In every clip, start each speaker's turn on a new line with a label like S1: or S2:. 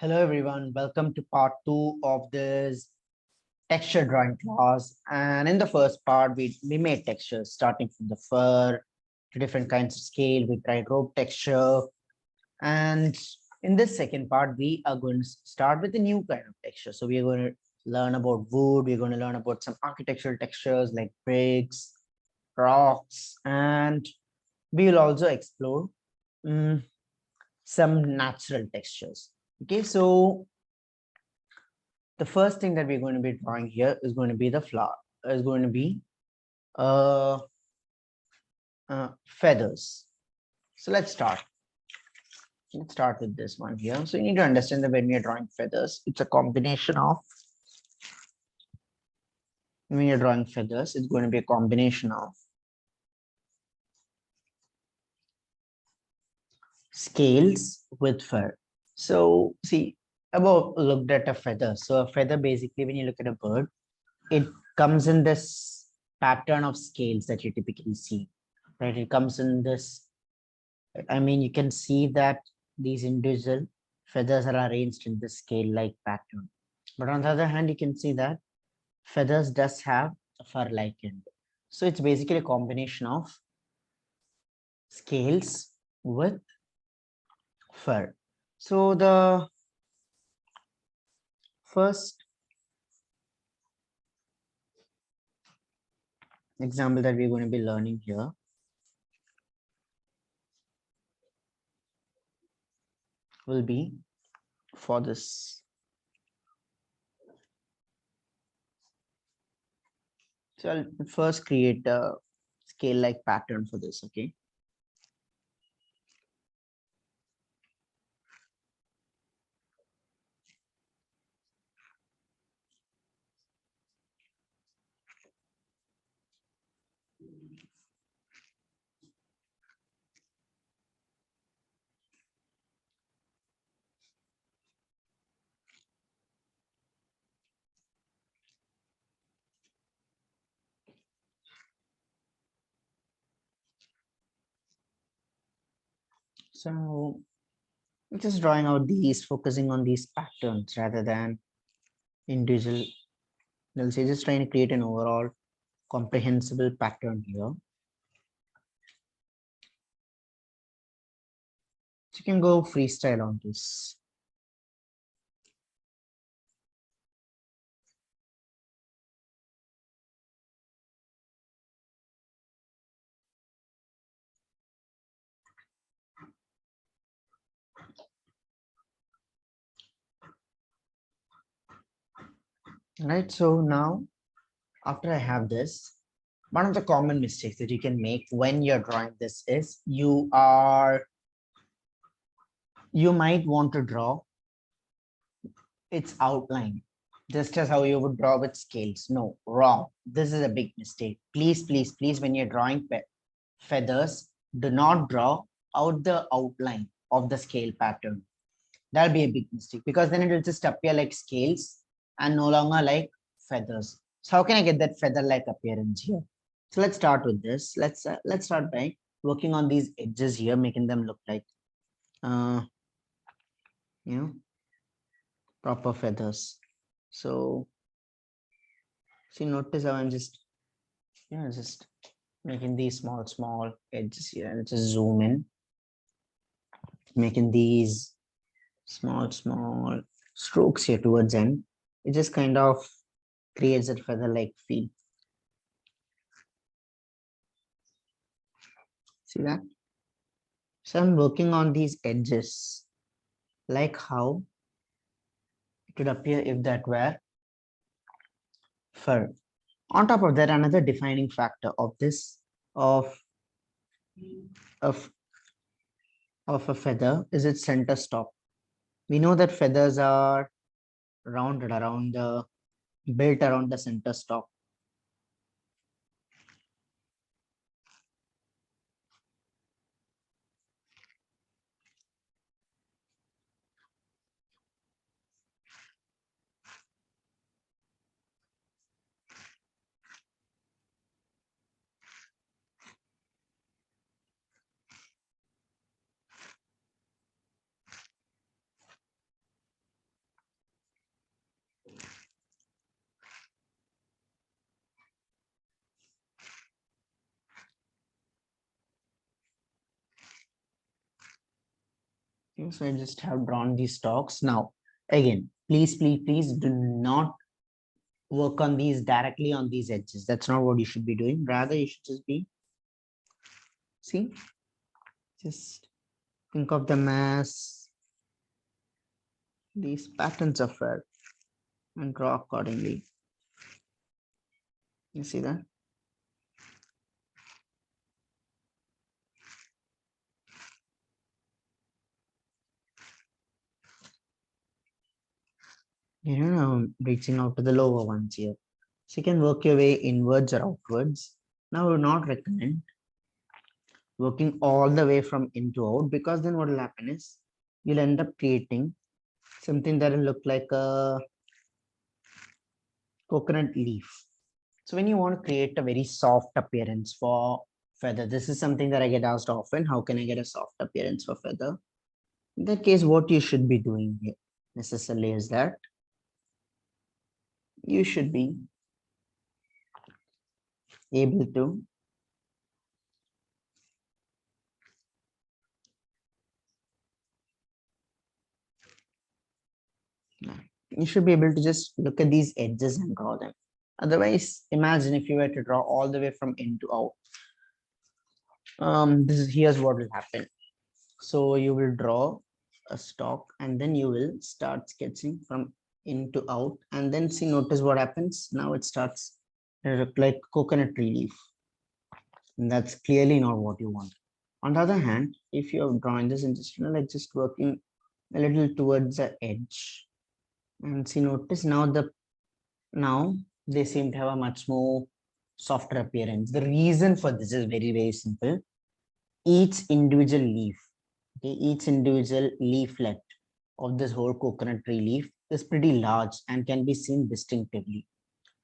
S1: Hello everyone, welcome to part 2 of this texture drawing class. And in the first part, we made textures starting from the fur to different kinds of scale. We tried rope texture. And in this second part, we are going to start with a new kind of texture. So we are going to learn about wood. We're going to learn about some architectural textures like bricks, rocks, and we will also explore mm, some natural textures. Okay, so the first thing that we're going to be drawing here is going to be the flower, is going to be uh, feathers. So let's start. Let's start with this one here. So you need to understand that when we are drawing feathers, it's a combination of, when you're drawing feathers, it's going to be a combination of scales with fur. So see, above looked at a feather. So a feather, basically, when you look at a bird, it comes in this pattern of scales that you typically see, right? It comes in this, I mean, you can see that these individual feathers are arranged in this scale-like pattern. But on the other hand, you can see that feathers does have a fur-like end. So it's basically a combination of scales with fur. So the first example that we're going to be learning here will be for this. So I'll first create a scale-like pattern for this, okay? So just drawing out these, focusing on these patterns rather than individual. They'll say just trying to create an overall comprehensible pattern here. So you can go freestyle on this. Right. So now, after I have this, one of the common mistakes that you can make when you're drawing this is you might want to draw its outline just as how you would draw with scales. No, wrong. This is a big mistake. Please, please, please, when you're drawing feathers, do not draw out the outline of the scale pattern. That'll be a big mistake because then it will just appear like scales and no longer like feathers. So how can I get that feather-like appearance here? So let's start with this. Let's start by working on these edges here, making them look like uh you know proper feathers. So see, notice how I'm just making these small edges here and just zoom in, making these small strokes here towards end. It just kind of creates a feather-like feel. See that? So I'm working on these edges, like how it would appear if that were fur. On top of that, another defining factor of this of of of a feather is its center stop. We know that feathers are rounded around the built around the center stop. Okay, so I just have drawn these stalks. Now, again, please do not work on these directly on these edges. That's not what you should be doing. Rather, you should just be, see, just think of them as these patterns of it and draw accordingly. You see that? Reaching out to the lower ones here. So you can work your way inwards or outwards. Now, I would not recommend working all the way from in to out, because then what will happen is you'll end up creating something that will look like a coconut leaf. So when you want to create a very soft appearance for feather, this is something that I get asked often. How can I get a soft appearance for feather? In that case, what you should be doing here necessarily is that you should be able to you should be able to just look at these edges and draw them. Otherwise, imagine if you were to draw all the way from in to out. This is here's what will happen. So you will draw a stalk and then you will start sketching from in to out, and then see, notice what happens. Now it starts to look like coconut tree leaf. And that's clearly not what you want. On the other hand, if you're drawing this and just like just working a little towards the edge, and see, notice now they seem to have a much more softer appearance. The reason for this is very simple. Each individual leaf, okay, each individual leaflet of this whole coconut tree leaf is pretty large and can be seen distinctively.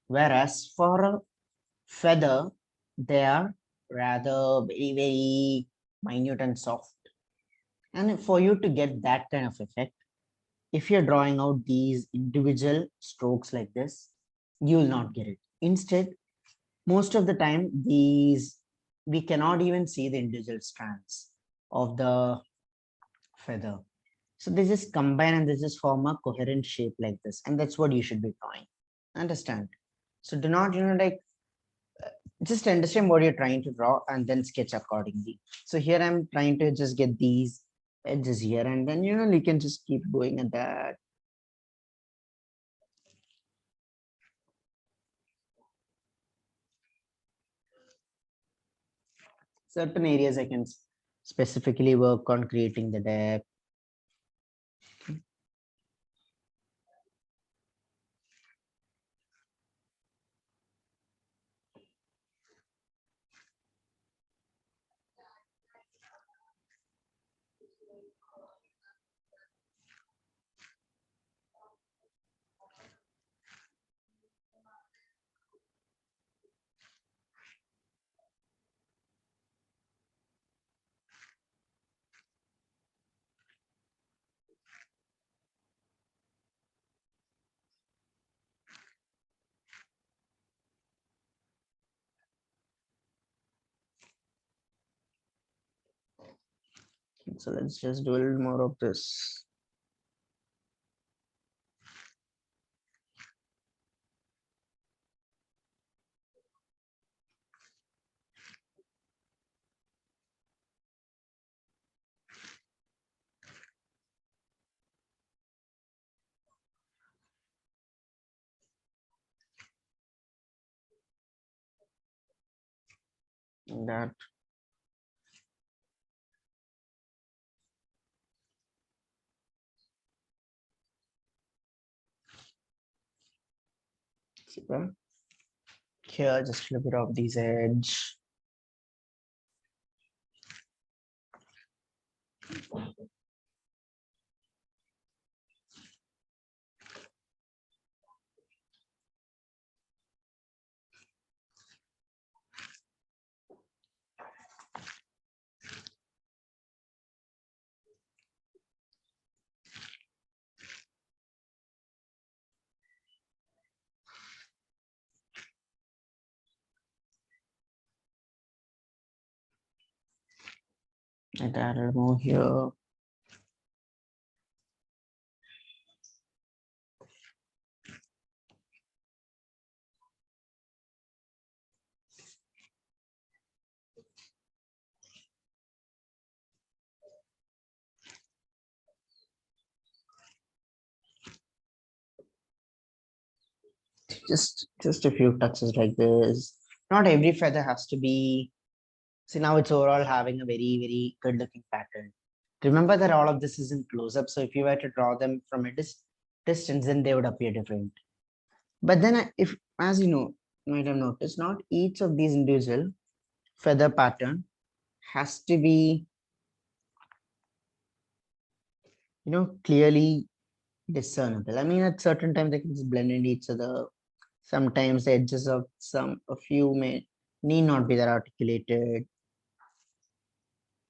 S1: Whereas for a feather, they are rather very minute and soft. And for you to get that kind of effect, if you're drawing out these individual strokes like this, you will not get it. Instead, most of the time, we cannot even see the individual strands of the feather. So they just combine and they just form a coherent shape like this. And that's what you should be drawing. Understand? So do not, like, just understand what you're trying to draw and then sketch accordingly. So here I'm trying to just get these edges here, and then, you can just keep going at that. Certain areas I can specifically work on creating the depth. So let's just do a little more of this. That. Super. Here, just a little bit of these edge. And add a little more here. Just a few touches like this. Not every feather has to be. See, now it's overall having a very good looking pattern. Remember that all of this is in close up. So if you were to draw them from a distance, then they would appear different. But then if, as you know, you might have noticed, not each of these individual feather pattern has to be, clearly discernible. I mean, at certain times they can just blend in each other. Sometimes the edges of a few may need not be that articulated.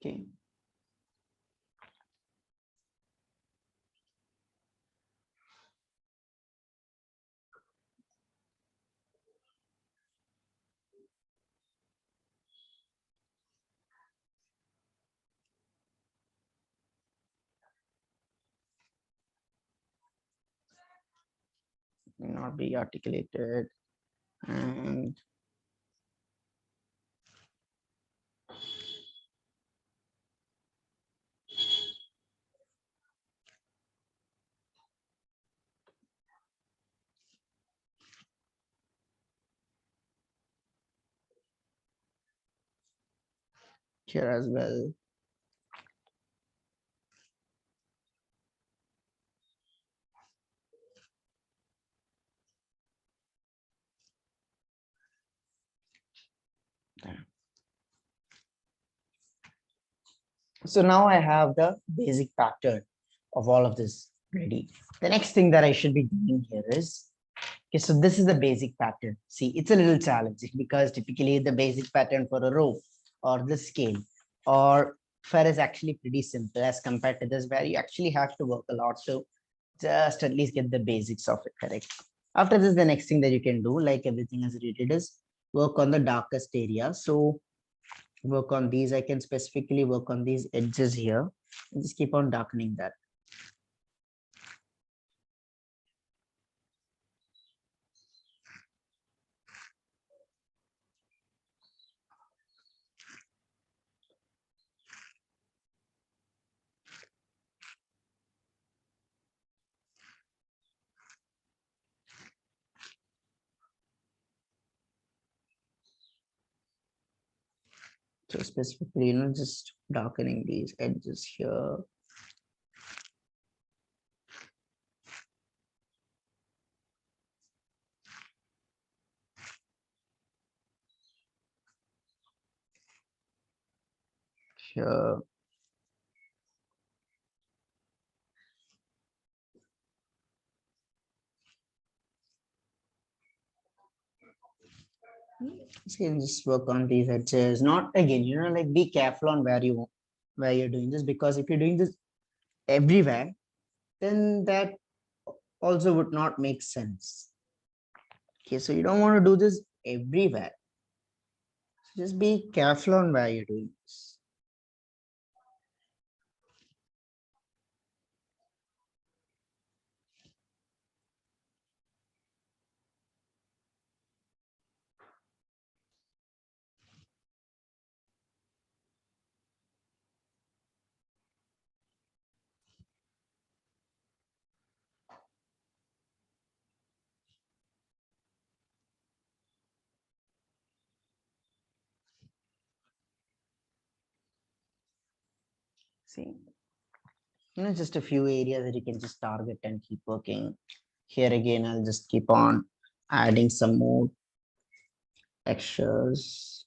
S1: Okay. May not be articulated. And here as well. So now I have the basic pattern of all of this ready. The next thing that I should be doing here is, okay, so this is the basic pattern. See, it's a little challenging because typically the basic pattern for a rope or the scale or fur is actually pretty simple as compared to this, where you actually have to work a lot to just at least get the basics of it correct. After this, the next thing that you can do, like everything as rated, is work on the darkest area. So work on these. I can specifically work on these edges here and just keep on darkening that. So specifically, just darkening these edges here. Here. So you just work on these edges. Not again, like be careful on where you're doing this, because if you're doing this everywhere, then that also would not make sense. Okay, so you don't want to do this everywhere. So just be careful on where you're doing this. See, just a few areas that you can just target and keep working. Here again, I'll just keep on adding some more textures.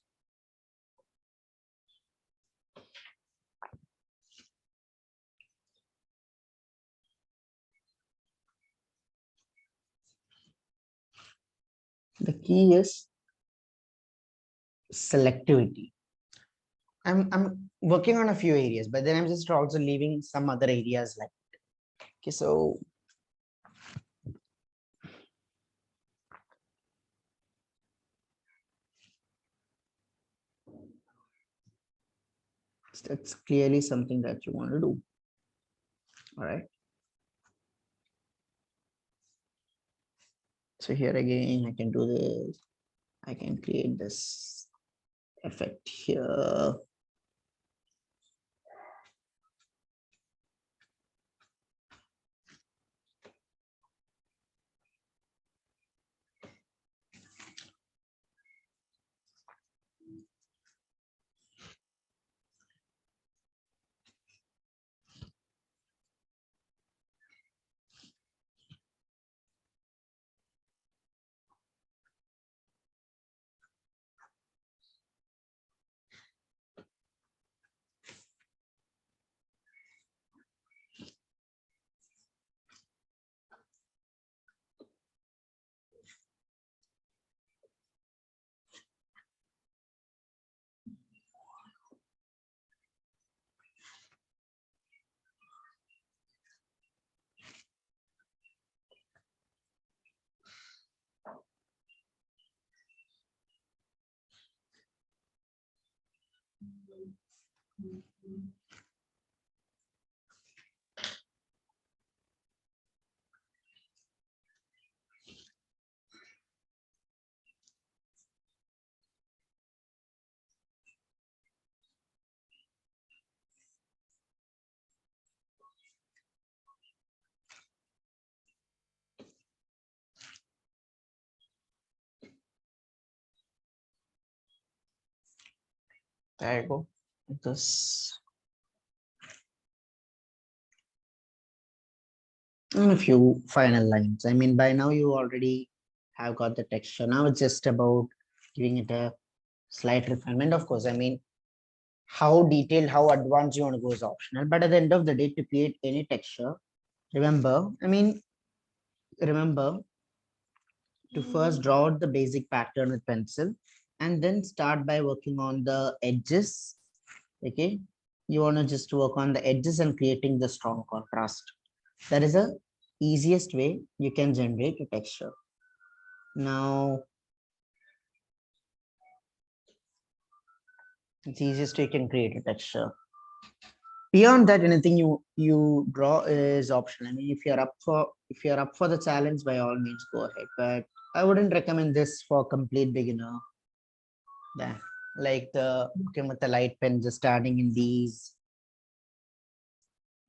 S1: The key is selectivity. I'm working on a few areas, but then I'm just also leaving some other areas like, okay, so that's clearly something that you want to do. All right. So here again, I can do this. I can create this effect here. There you go. This and a few final lines. I mean, by now you already have got the texture. Now it's just about giving it a slight refinement. Of course, I mean, how detailed, how advanced you want to go is optional. But at the end of the day, to create any texture, remember, remember to first draw out the basic pattern with pencil and then start by working on the edges. Okay. You want to just work on the edges and creating the strong contrast. That is the easiest way you can generate a texture. Now, it's easiest way you can create a texture. Beyond that, anything you draw is optional. I mean, if you're up for the challenge, by all means go ahead. But I wouldn't recommend this for complete beginner. That like the working with the light pen, just adding in these,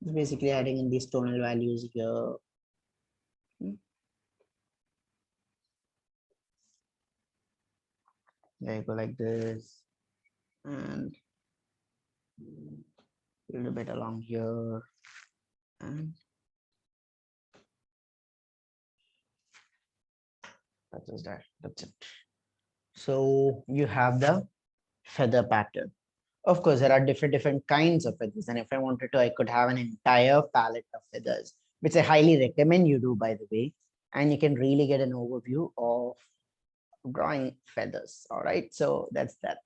S1: basically adding in these tonal values here. There you go, like this, and a little bit along here, and that's that. That's it. So you have the feather pattern. Of course, there are different kinds of feathers, and if I wanted to, I could have an entire palette of feathers, which I highly recommend you do, by the way, and you can really get an overview of drawing feathers. All right, so that's that.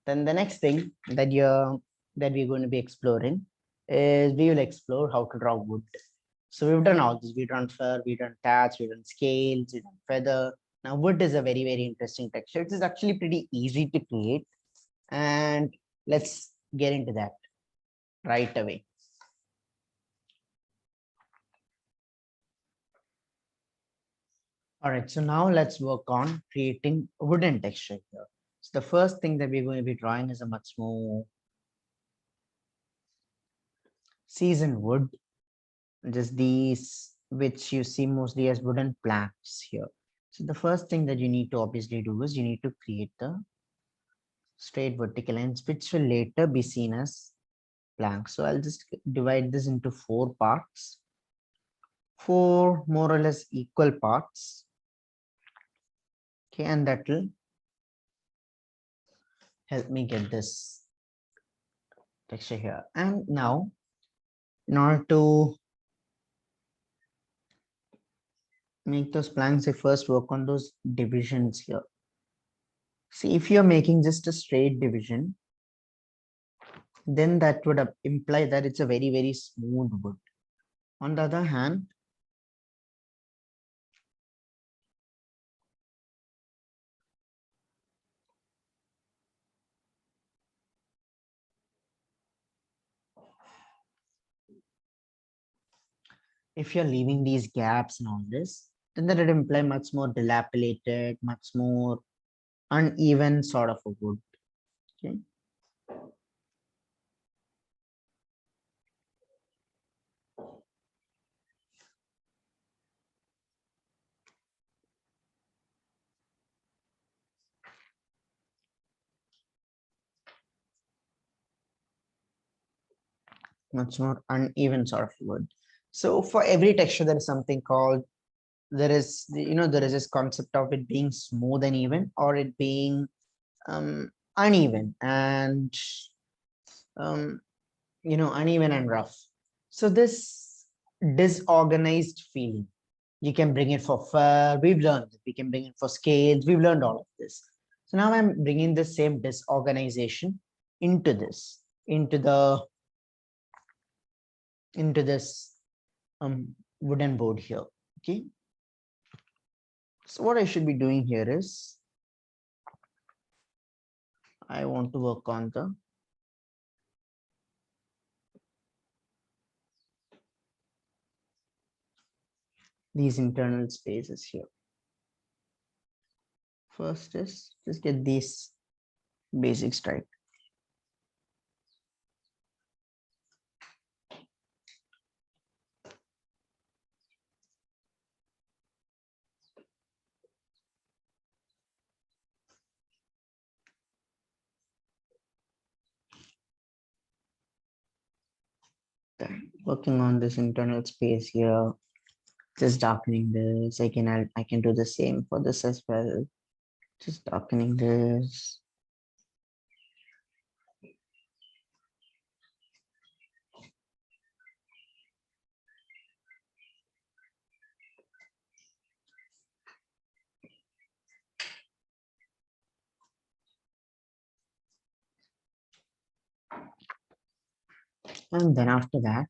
S1: Then the next thing that we're going to be exploring is we will explore how to draw wood. So we've done all this. We've done fur, we've done tats, we've done scales, we've done feather. Now wood is a very interesting texture. It is actually pretty easy to create, and let's get into that right away. All right, so now let's work on creating wooden texture here. So the first thing that we're going to be drawing is a much more seasoned wood, just these which you see mostly as wooden planks here. So the first thing that you need to obviously do is you need to create the straight vertical lines, which will later be seen as planks. So I'll just divide this into four parts, four more or less equal parts. Okay, and that will help me get this texture here. And now, in order to make those planks, I first work on those divisions here. See, if you're making just a straight division, then that would imply that it's a very smooth wood. On the other hand, if you're leaving these gaps and all this, then that would imply much more dilapidated, much more uneven sort of a wood. Okay. Much more uneven sort of wood. So for every texture, there is something called, there is this concept of it being smooth and even, or it being uneven and uneven and rough. So this disorganized feeling, you can bring it for fur. We've learned that we can bring it for scales. We've learned all of this. So now I'm bringing the same disorganization into this, into this wooden board here. Okay. So what I should be doing here is I want to work on the these internal spaces here. First is just get these basics right. Working on this internal space here, just darkening this. I can do the same for this as well. Just darkening this. And then after that,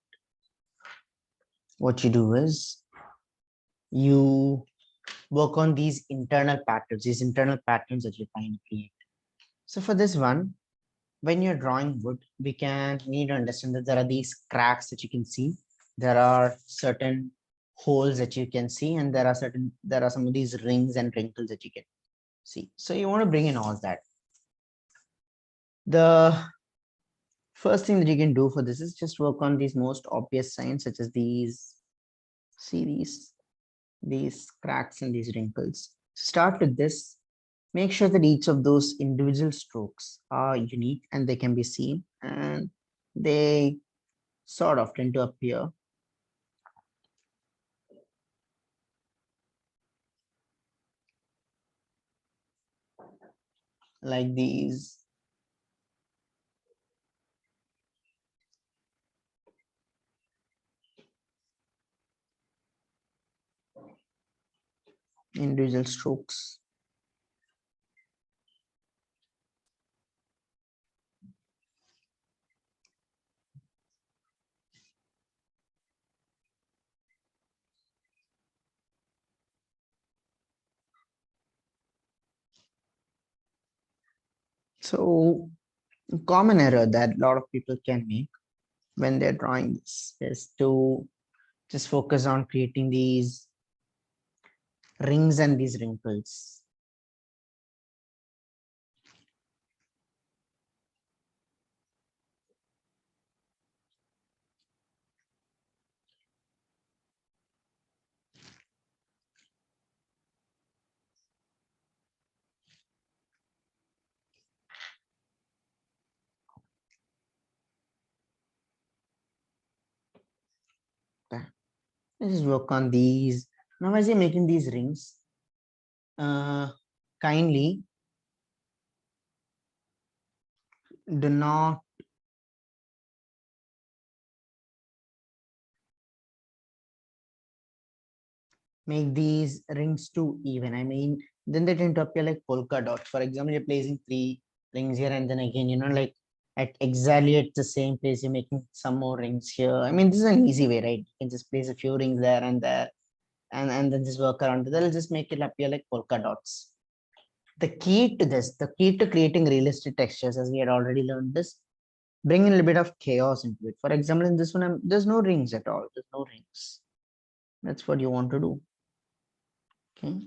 S1: what you do is you work on these internal patterns that you're trying to create. So for this one, when you're drawing wood, we need to understand that there are these cracks that you can see. There are certain holes that you can see, and there are some of these rings and wrinkles that you can see. So you want to bring in all that. The first thing that you can do for this is just work on these most obvious signs, such as these. See these cracks and these wrinkles. Start with this. Make sure that each of those individual strokes are unique and they can be seen, and they sort of tend to appear like these. Individual strokes. So common error that a lot of people can make when they're drawing this is to just focus on creating these rings and these wrinkles. Let's just work on these. Now, as you're making these rings, kindly do not make these rings too even. I mean, then they tend to appear like polka dots. For example, you're placing 3 rings here, and then again, like at exactly at the same place, you're making some more rings here. I mean, this is an easy way, right? You can just place a few rings there and there, and then just work around. That'll just make it appear like polka dots. The key to creating realistic textures, as we had already learned this, bring in a little bit of chaos into it. For example, in this one, there's no rings at all. There's no rings. That's what you want to do. Okay.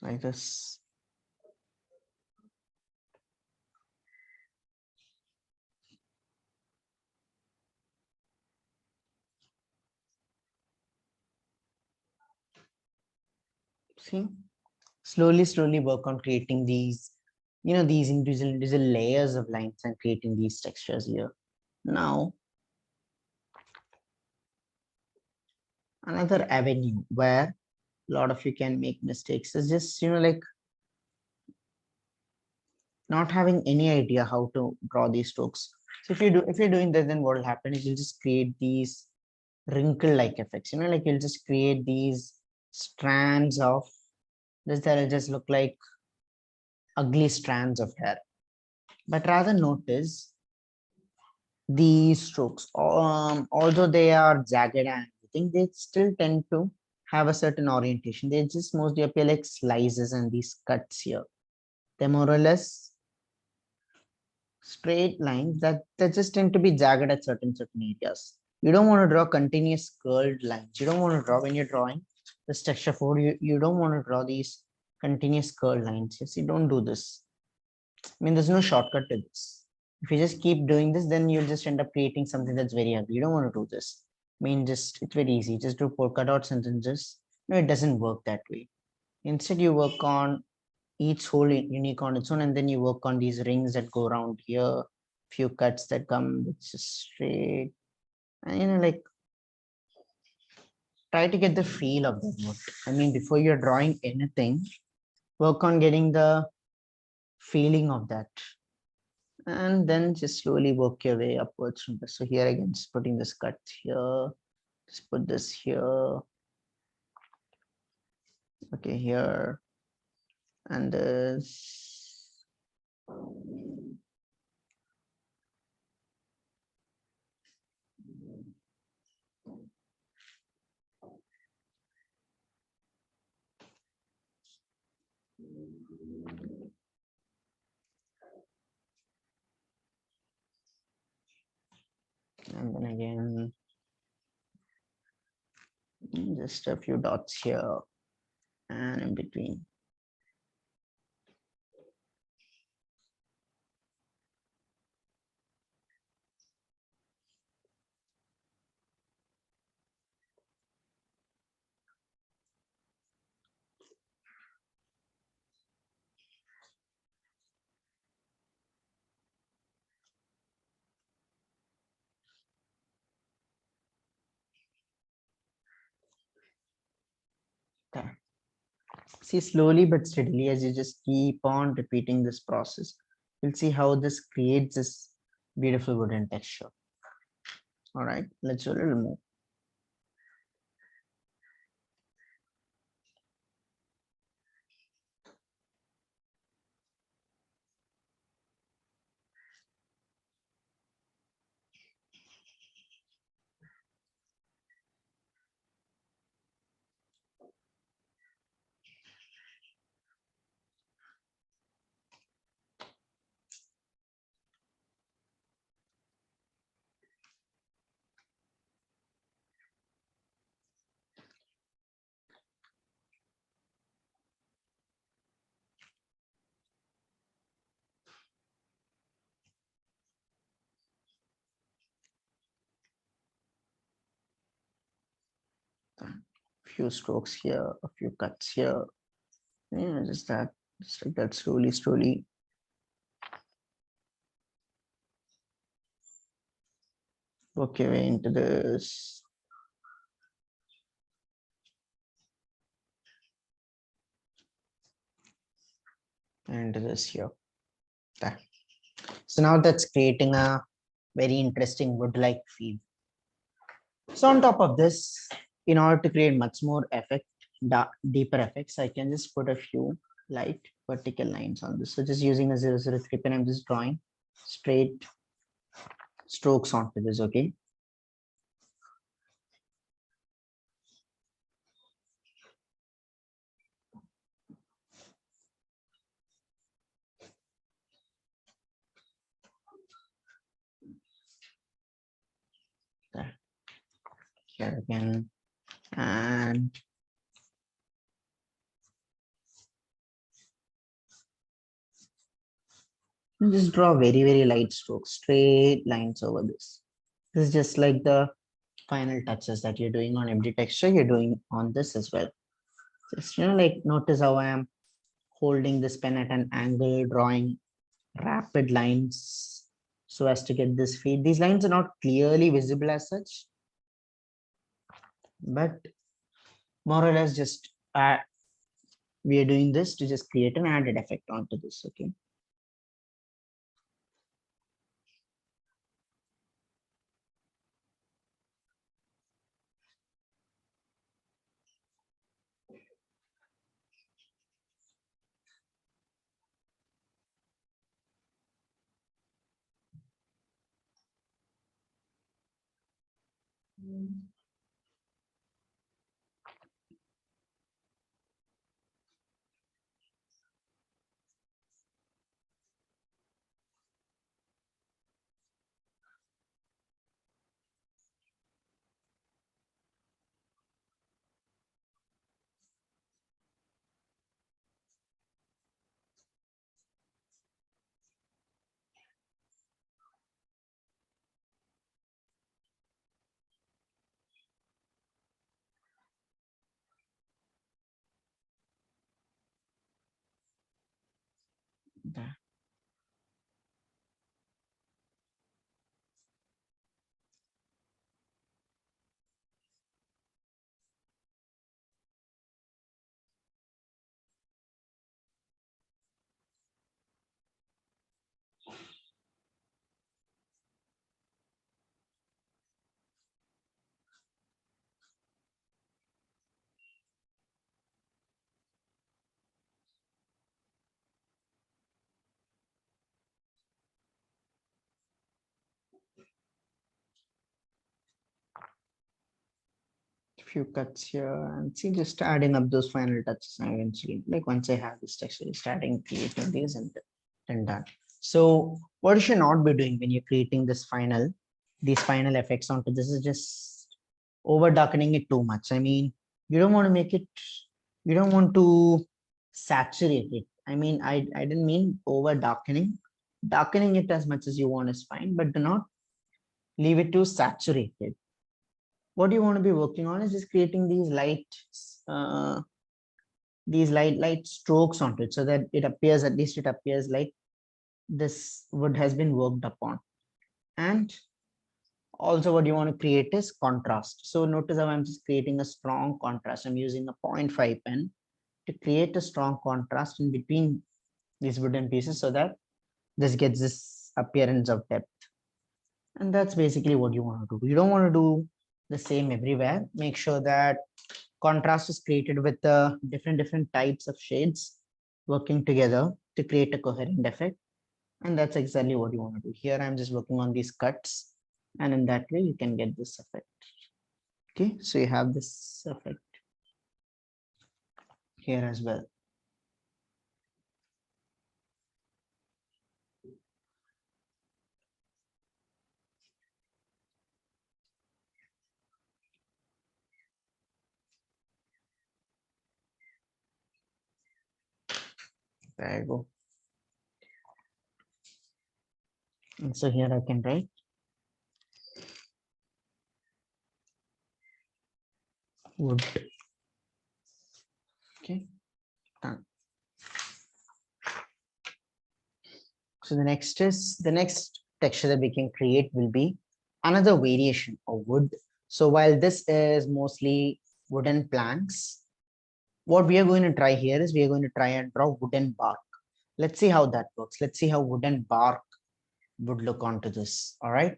S1: Like this. See, slowly work on creating these, these individual layers of lines and creating these textures here. Now, another avenue where a lot of you can make mistakes is just, like not having any idea how to draw these strokes. So if you're doing this, then what will happen is you'll just create these wrinkle like effects, like you'll just create these strands of this that'll just look like ugly strands of hair. But rather notice these strokes, although they are jagged and everything, they still tend to have a certain orientation. They just mostly appear like slices and these cuts here. They're more or less straight lines that just tend to be jagged at certain areas. You don't want to draw continuous curled lines. You don't want to draw when you're drawing this texture for you don't want to draw these continuous curled lines. Yes, you don't do this. I mean, there's no shortcut to this. If you just keep doing this, then you'll just end up creating something that's very ugly. You don't want to do this. I mean, just it's very easy. Just do polka dots and then just no, it doesn't work that way. Instead, you work on each whole unique on its own, and then you work on these rings that go around here, few cuts that come just straight, and like try to get the feel of the wood. I mean, before you're drawing anything, work on getting the feeling of that, and then just slowly work your way upwards from this. So here again, just putting this cut here, just put this here, okay, here, and this. And then again, just a few dots here and in between. Okay. See, slowly but steadily, as you just keep on repeating this process, you'll see how this creates this beautiful wooden texture. All right, let's do a little more. A few strokes here, a few cuts here. Yeah, just like that, slowly, slowly. Work your way into this. And this here. There. So now that's creating a very interesting wood-like feel. So on top of this, in order to create much more effect, deeper effects, I can just put a few light vertical lines on this. So just using a 003 pen, I'm just drawing straight strokes onto this, okay? There. Here again, and just draw very, very light strokes, straight lines over this. This is just like the final touches that you're doing on every texture, you're doing on this as well. Just, like notice how I am holding this pen at an angle, drawing rapid lines so as to get this fade. These lines are not clearly visible as such, but more or less just we are doing this to just create an added effect onto this, okay? There. Few cuts here and see, just adding up those final touches eventually. Like once I have this texture, starting creating these and then done. So what you should not be doing when you're creating these final effects onto this is just over darkening it too much. I mean, you don't want to make it, you don't want to saturate it. I mean, I didn't mean over darkening. Darkening it as much as you want is fine, but do not leave it too saturated. What you want to be working on is just creating uh, these light strokes onto it so that it appears, at least it appears like this wood has been worked upon. And also what you want to create is contrast. So notice how I'm just creating a strong contrast. I'm using a 0.5 pen to create a strong contrast in between these wooden pieces so that this gets this appearance of depth. And that's basically what you want to do. You don't want to do the same everywhere. Make sure that contrast is created with the different types of shades working together to create a coherent effect. And that's exactly what you want to do. Here I'm just working on these cuts, and in that way you can get this effect. Okay, so you have this effect here as well. There you go. And so here I can write wood. Okay, done. So the next texture that we can create will be another variation of wood. So while this is mostly wooden planks, what we are going to try here is we are going to try and draw wooden bark. Let's see how that works. Let's see how wooden bark would look onto this. All right.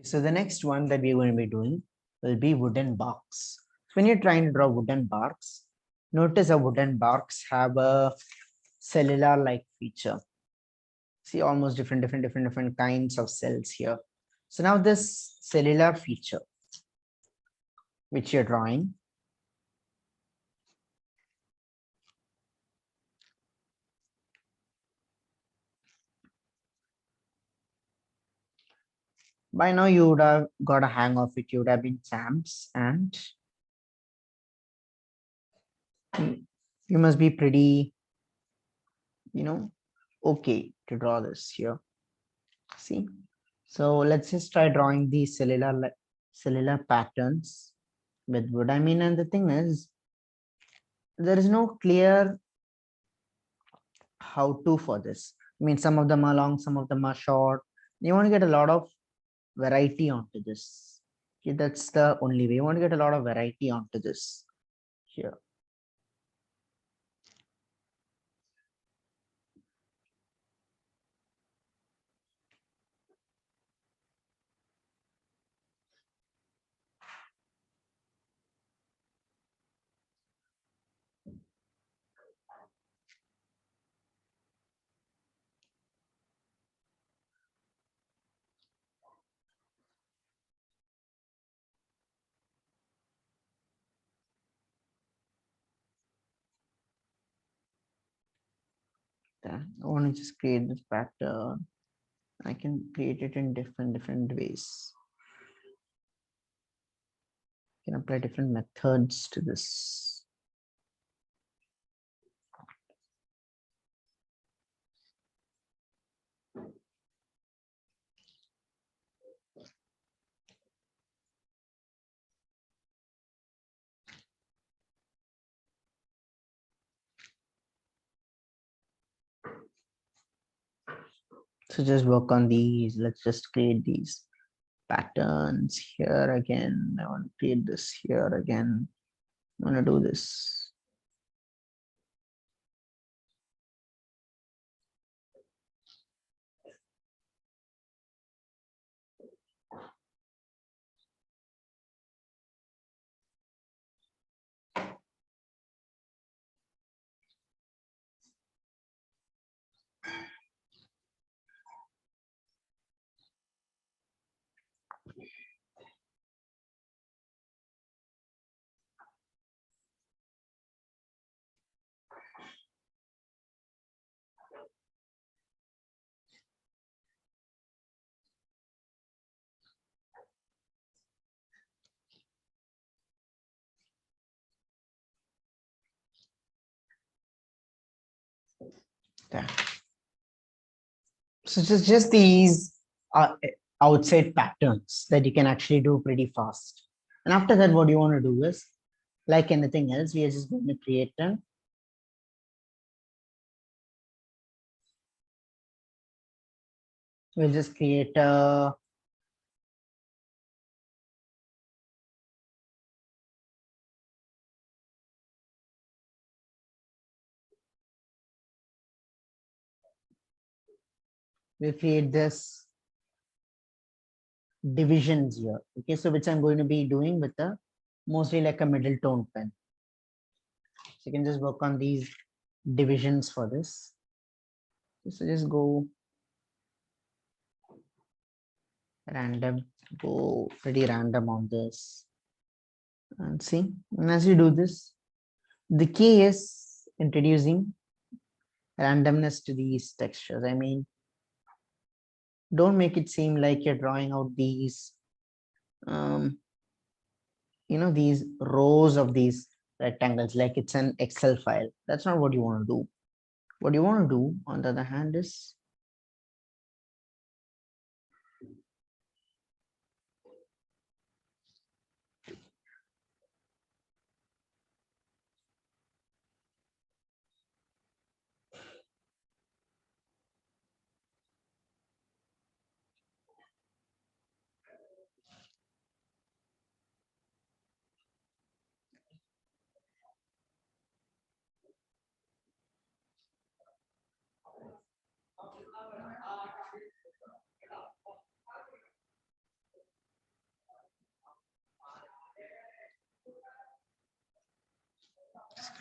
S1: So the next one that we're going to be doing will be wooden barks. When you're trying to draw wooden barks, notice how wooden barks have a cellular-like feature. See almost different kinds of cells here. So now this cellular feature, which you're drawing, by now you would have got a hang of it. You would have been champs, and you must be pretty, okay to draw this here. See, so let's just try drawing these cellular patterns with wood. I mean, and the thing is, there is no clear how to for this. I mean, some of them are long, some of them are short. You want to get a lot of variety onto this. Okay, that's the only way. You want to get a lot of variety onto this here. I want to just create this pattern. I can create it in different ways. I can apply different methods to this. So just work on these. Let's just create these patterns here again. I want to create this here again. I want to do this. Okay. So just these outside patterns that you can actually do pretty fast. And after that, what you want to do is, like anything else, we are just going to create them. We'll just create a we'll create this divisions here. Okay, so which I'm going to be doing with a mostly like a middle tone pen. So you can just work on these divisions for this. So just go random, go pretty random on this. And see, and as you do this, the key is introducing randomness to these textures. I mean, don't make it seem like you're drawing out these, these rows of these rectangles like it's an Excel file. That's not what you want to do. What you want to do, on the other hand, is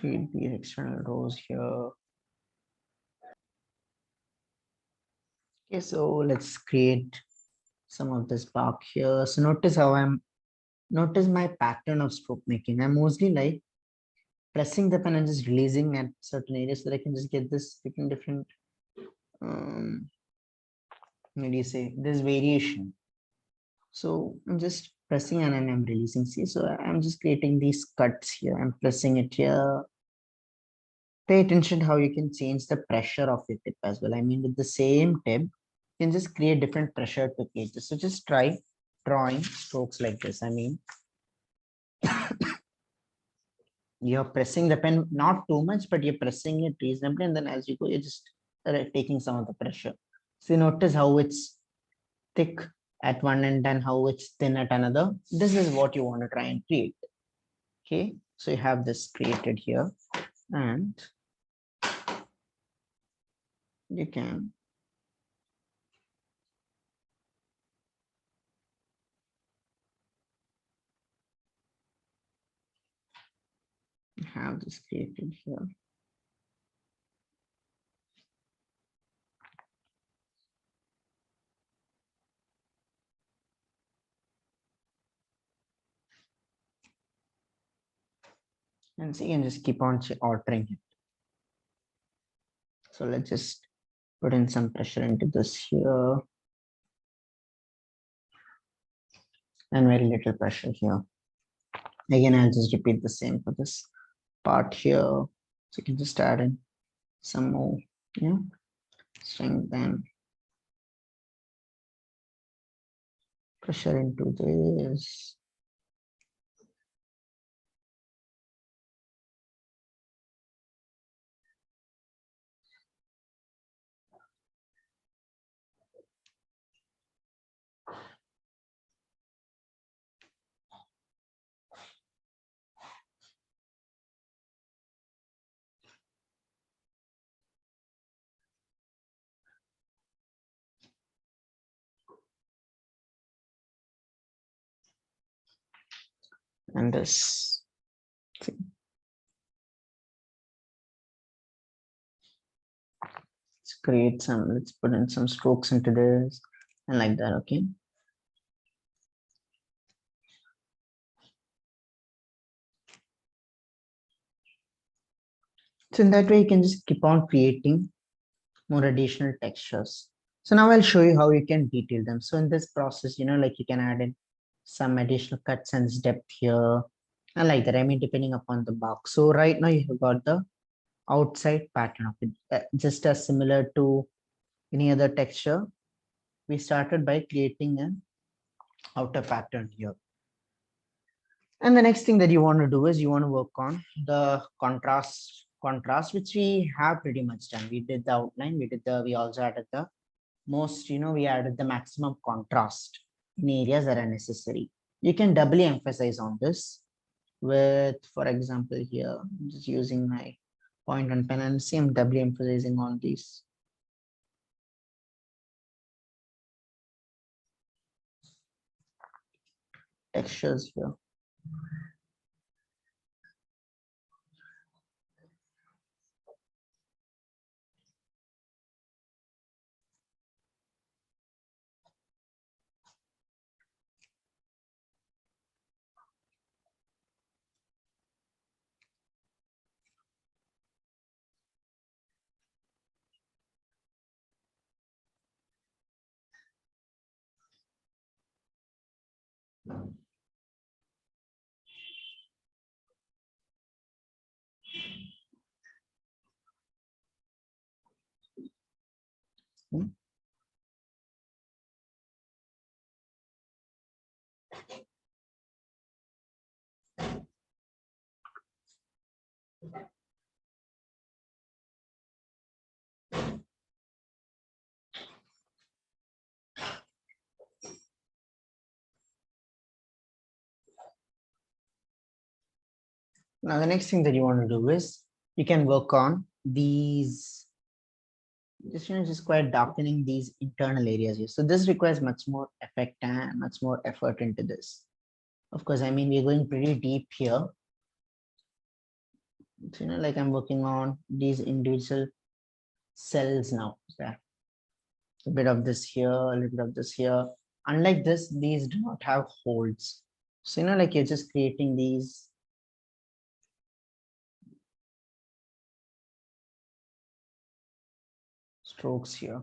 S1: create these external rows here. Okay, so let's create some of this bark here. So notice my pattern of stroke making. I'm mostly like pressing the pen and just releasing at certain areas so that I can just get this different, what do you say, this variation. So I'm just pressing and then I'm releasing. See, so I'm just creating these cuts here. I'm pressing it here. Pay attention how you can change the pressure of your tip as well. I mean, with the same tip, you can just create different pressure to cages. So just try drawing strokes like this. I mean, you're pressing the pen not too much, but you're pressing it reasonably, and then as you go, you're just taking some of the pressure. So notice how it's thick at one end and how it's thin at another. This is what you want to try and create. Okay, so you have this created here, and you can have this created here. And so you can just keep on altering it. So let's just put in some pressure into this here and very little pressure here. Again, I'll just repeat the same for this part here. So you can just add in some more, strength and pressure into this. And this. Let's create some, let's put in some strokes into this and like that, okay? So in that way, you can just keep on creating more additional textures. So now I'll show you how you can detail them. So in this process, like you can add in some additional cuts and depth here. I like that. I mean, depending upon the box. So right now you have got the outside pattern of it, just as similar to any other texture. We started by creating an outer pattern here. And the next thing that you want to do is you want to work on the contrast, which we have pretty much done. We did the outline, we also added the we added the maximum contrast in areas that are necessary. You can doubly emphasize on this with, for example, here, I'm just using my point and pen and see I'm doubly emphasizing on these textures here. Hmm. Now, the next thing that you want to do is you can work on these, just quite darkening these internal areas here. So this requires much more effect and much more effort into this. Of course, I mean, we're going pretty deep here. So, like I'm working on these individual cells now. So a bit of this here, a little bit of this here. Unlike this, these do not have holes. So, like you're just creating these strokes here.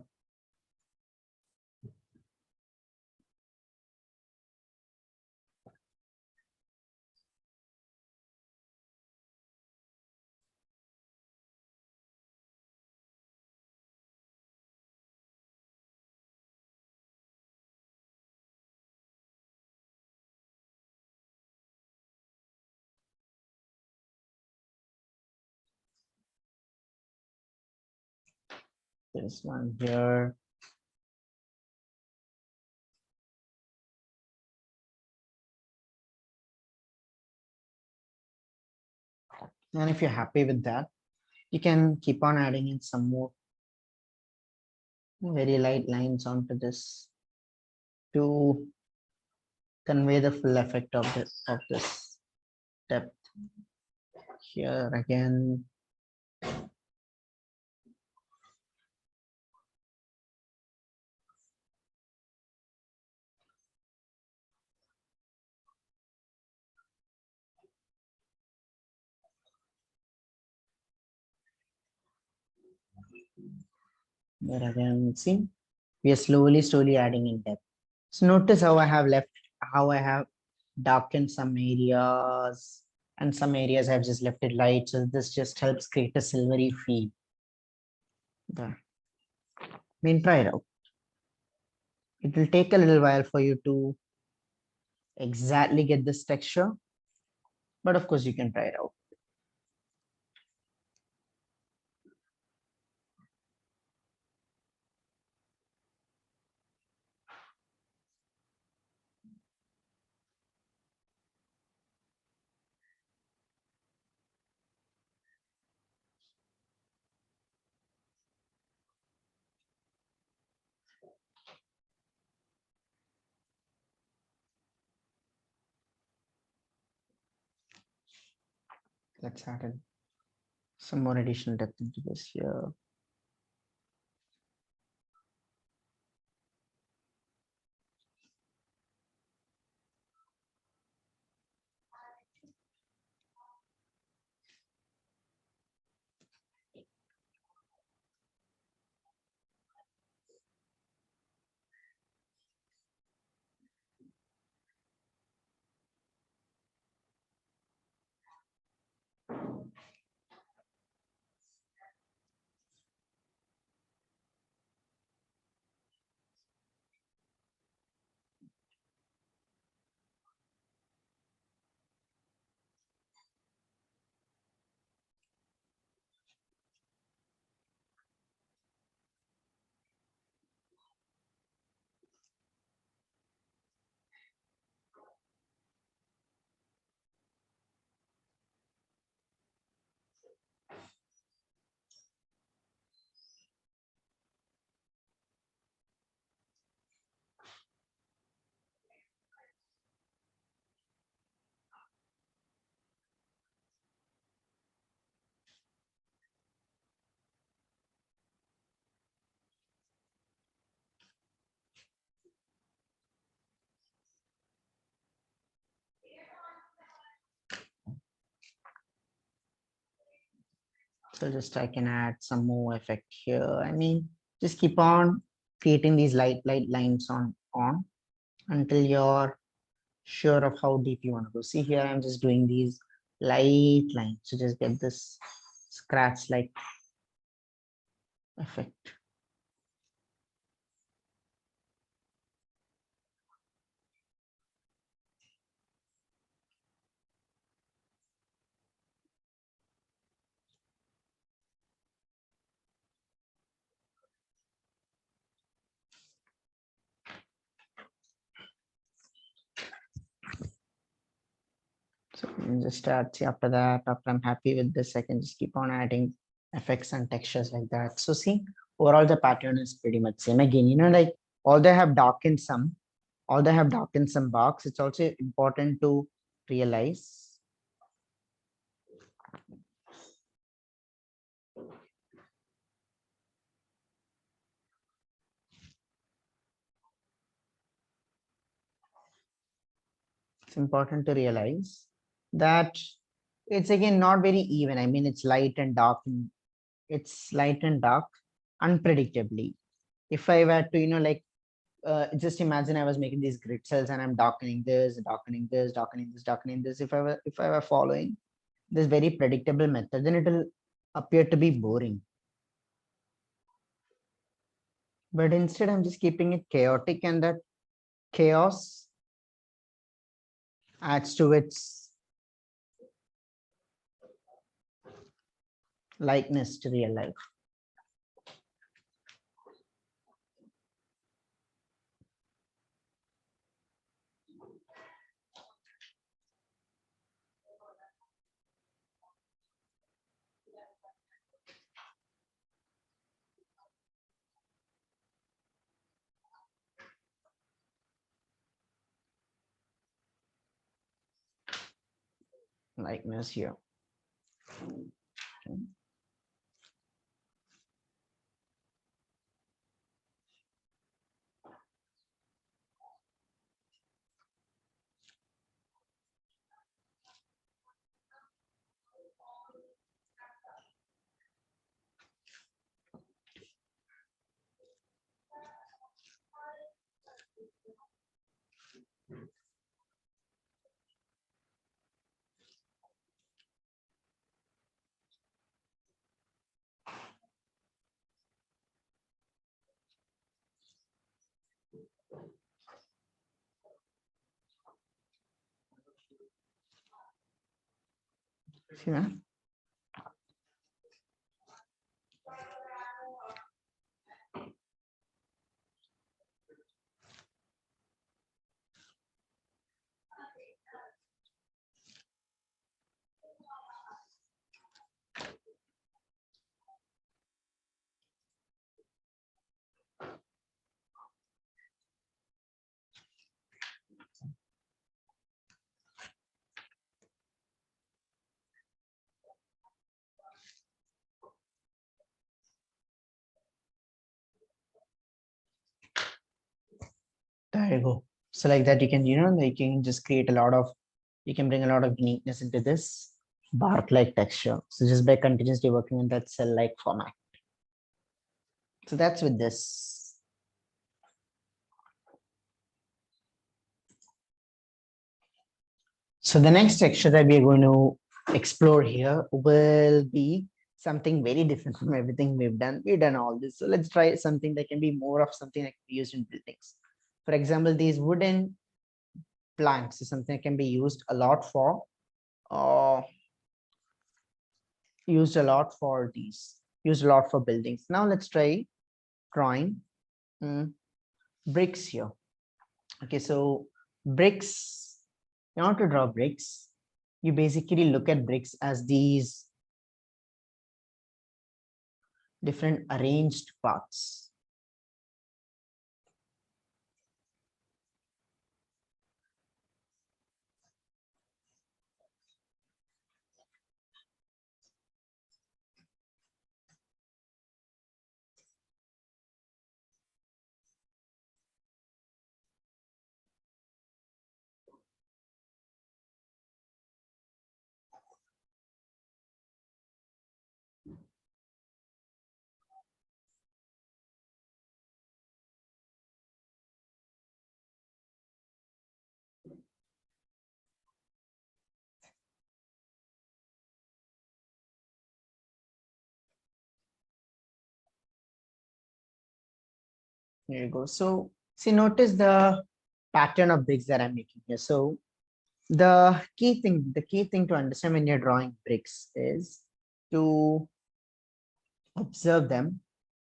S1: This one here. And if you're happy with that, you can keep on adding in some more very light lines onto this to convey the full effect of this depth. Here again, There again, see, we are slowly adding in depth. So notice how I have darkened some areas and some areas I've just left it light. So this just helps create a silvery feel. There. I mean, try it out. It will take a little while for you to exactly get this texture, but of course you can try it out. Let's add in some more additional depth into this here. So just I can add some more effect here. I mean, just keep on creating these light lines on until you're sure of how deep you want to go. See here, I'm just doing these light lines to just get this scratch like effect. So I can just add, see after that, after I'm happy with this, I can just keep on adding effects and textures like that. So see, overall the pattern is pretty much same. Again, like all they have darkened some, all they have darkened some box. It's also important to realize it's important to realize that it's again not very even. I mean, it's light and dark, and it's light and dark unpredictably. If I were to, like just imagine I was making these grid cells and I'm darkening this, darkening this, darkening this, darkening this. If I were following this very predictable method, then it will appear to be boring. But instead, I'm just keeping it chaotic, and that chaos adds to its likeness to real life. Likeness here. Okay. See that? There you go. So like that, you can, like you can just create a lot of, you can bring a lot of uniqueness into this bark-like texture. So just by continuously working in that cell-like format. So that's with this. So the next texture that we're going to explore here will be something very different from everything we've done. We've done all this. So let's try something that can be more of something that can be used in buildings. For example, these wooden planks is something that can be used a lot for, used a lot for buildings. Now let's try drawing bricks here. Okay, so bricks, in order to draw bricks, you basically look at bricks as these different arranged parts. There you go. So see, notice the pattern of bricks that I'm making here. So the key thing to understand when you're drawing bricks is to observe them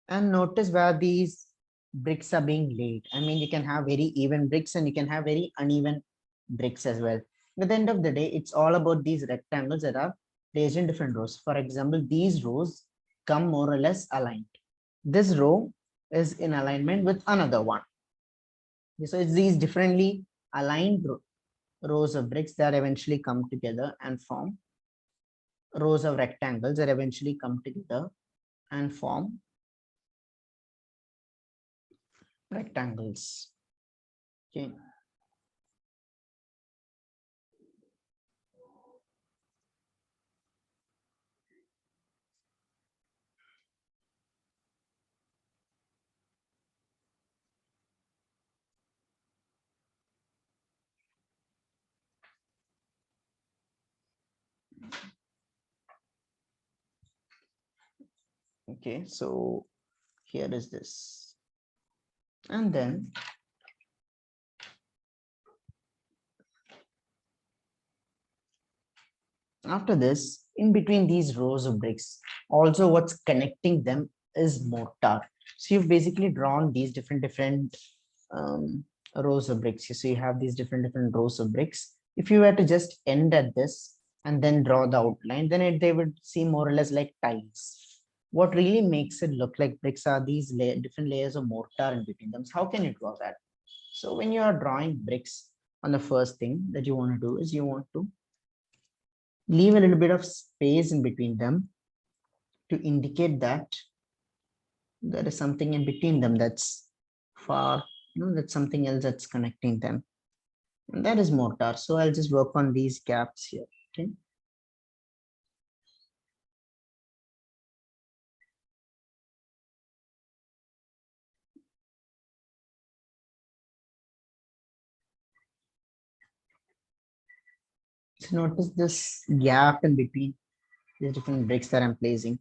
S1: and notice where these bricks are being laid. I mean, you can have very even bricks and you can have very uneven bricks as well. At the end of the day, it's all about these rectangles that are placed in different rows. For example, these rows come more or less aligned. This row is in alignment with another one. So it's these differently aligned rows of bricks that eventually come together and form rows of rectangles that eventually come together and form rectangles. Okay. Okay, so here is this. And then after this, in between these rows of bricks, also what's connecting them is mortar. So you've basically drawn these different rows of bricks. So you have these different rows of bricks. If you were to just end at this and then draw the outline, then they would seem more or less like tiles. What really makes it look like bricks are these different layers of mortar in between them. So how can you draw that? So when you are drawing bricks, on the first thing that you want to do is you want to leave a little bit of space in between them to indicate that there is something in between them that's far, that's something else that's connecting them. And that is mortar. So I'll just work on these gaps here. Okay. So notice this gap in between these different bricks that I'm placing.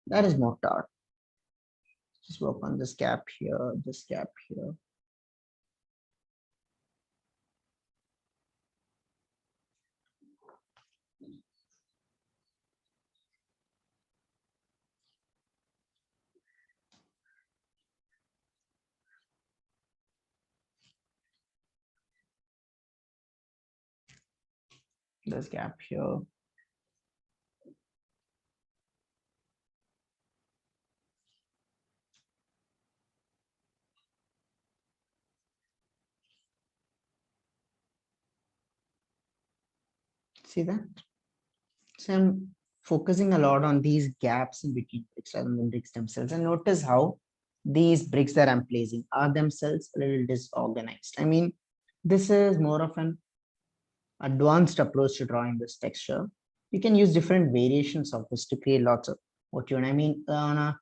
S1: That is mortar. Just work on this gap here, this gap here. This gap here. See that? So I'm focusing a lot on these gaps in between bricks rather than the bricks themselves. And notice how these bricks that I'm placing are themselves a little disorganized. I mean, this is more of an advanced approach to drawing this texture. You can use different variations of this to create lots of what you want. I mean, on a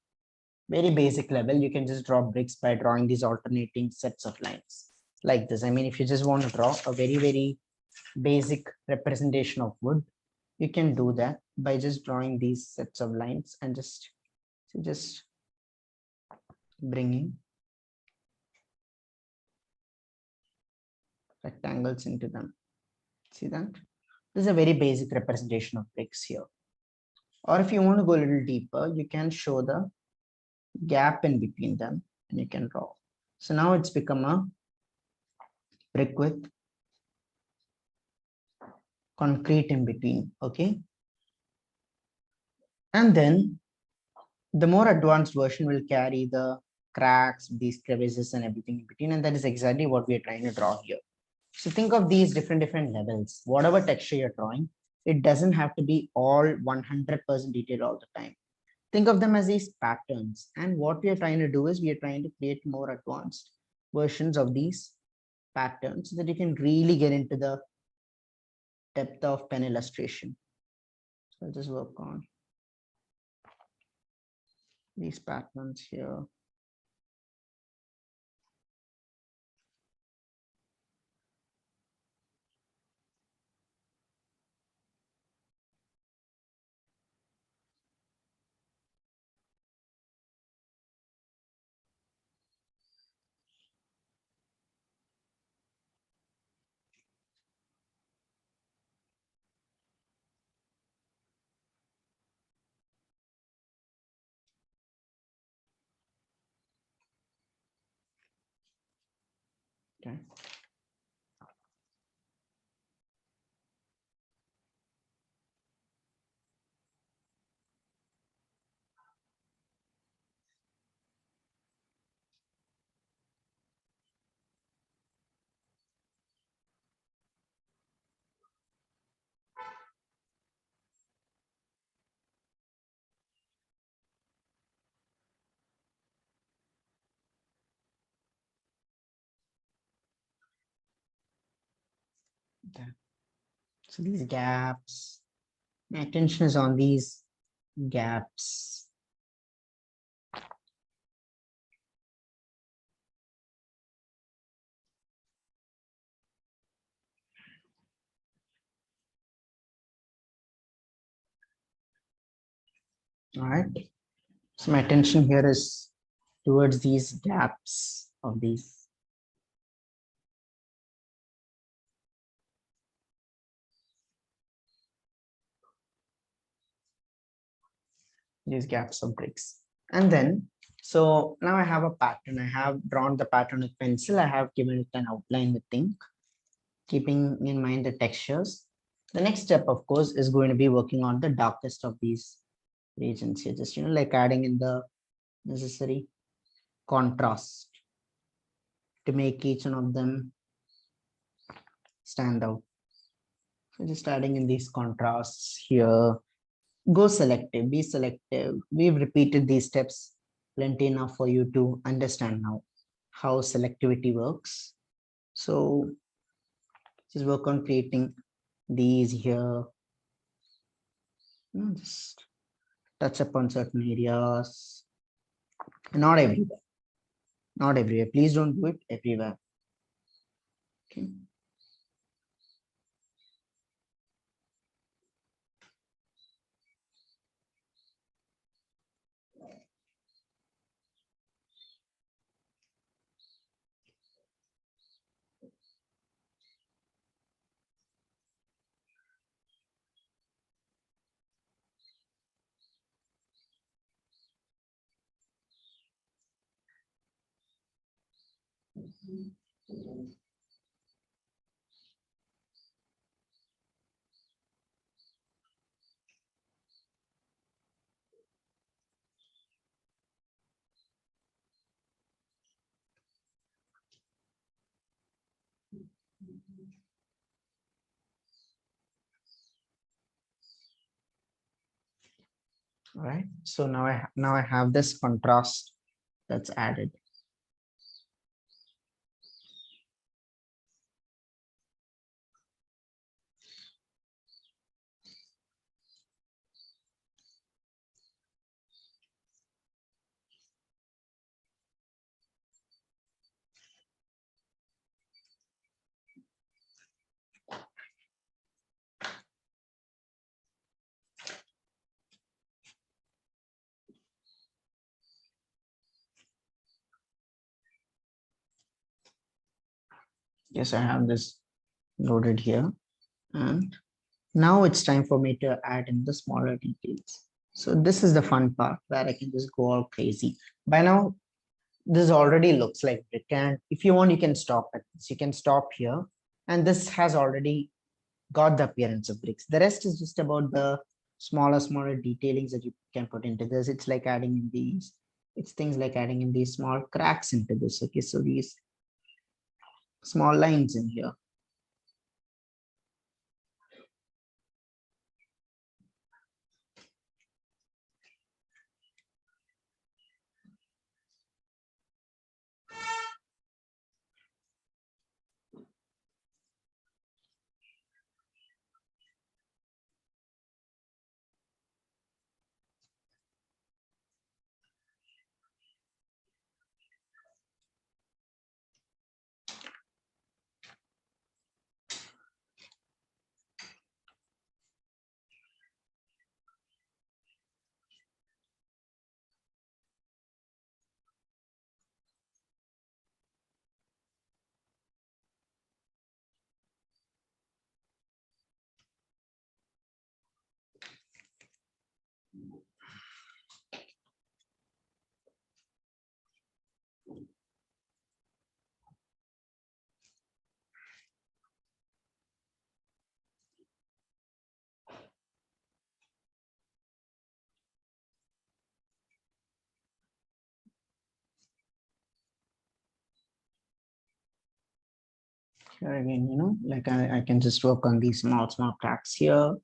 S1: very basic level, you can just draw bricks by drawing these alternating sets of lines like this. I mean, if you just want to draw a very basic representation of wood, you can do that by just drawing these sets of lines and just bringing rectangles into them. See that? This is a very basic representation of bricks here. Or if you want to go a little deeper, you can show the gap in between them and you can draw. So now it's become a brick with concrete in between. Okay. And then the more advanced version will carry the cracks, these crevices and everything in between. And that is exactly what we are trying to draw here. So think of these different levels. Whatever texture you're drawing, it doesn't have to be all 100% detailed all the time. Think of them as these patterns. And what we are trying to do is we are trying to create more advanced versions of these patterns so that you can really get into the depth of pen illustration. So I'll just work on these patterns here. Okay. Okay. So these gaps, my attention is on these gaps. All right. So my attention here is towards these gaps of these gaps of bricks. And then, so now I have a pattern. I have drawn the pattern with pencil. I have given it an outline with ink, keeping in mind the textures. The next step, of course, is going to be working on the darkest of these regions here. Just, like adding in the necessary contrast to make each one of them stand out. So just adding in these contrasts here. Go selective, be selective. We've repeated these steps plenty enough for you to understand now how selectivity works. So just work on creating these here. Just touch upon certain areas. Not everywhere. Not everywhere. Please don't do it everywhere. Okay. All right. So now I have this contrast that's added. Yes, I have this loaded here. And now it's time for me to add in the smaller details. So this is the fun part where I can just go all crazy. By now, this already looks like brick, and if you want, you can stop at this. You can stop here, and this has already got the appearance of bricks. The rest is just about the smaller detailings that you can put into this. It's like adding in these. It's things like adding in these small cracks into this. Okay, so these small lines in here. Here again, like I can just work on these small cracks here.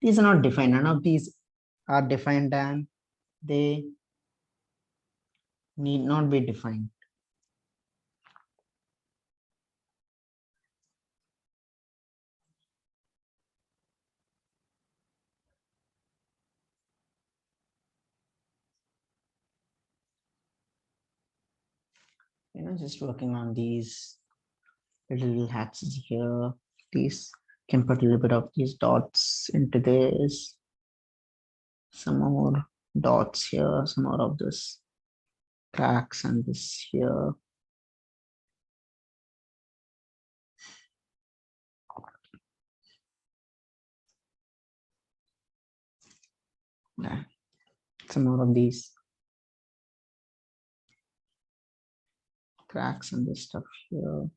S1: These are not defined. None of these are defined, and they need not be defined. Just working on these little hatches here. These can put a little bit of these dots into this. Some more dots here, some more of this cracks and this here. Yeah. Some more of these cracks and this stuff here.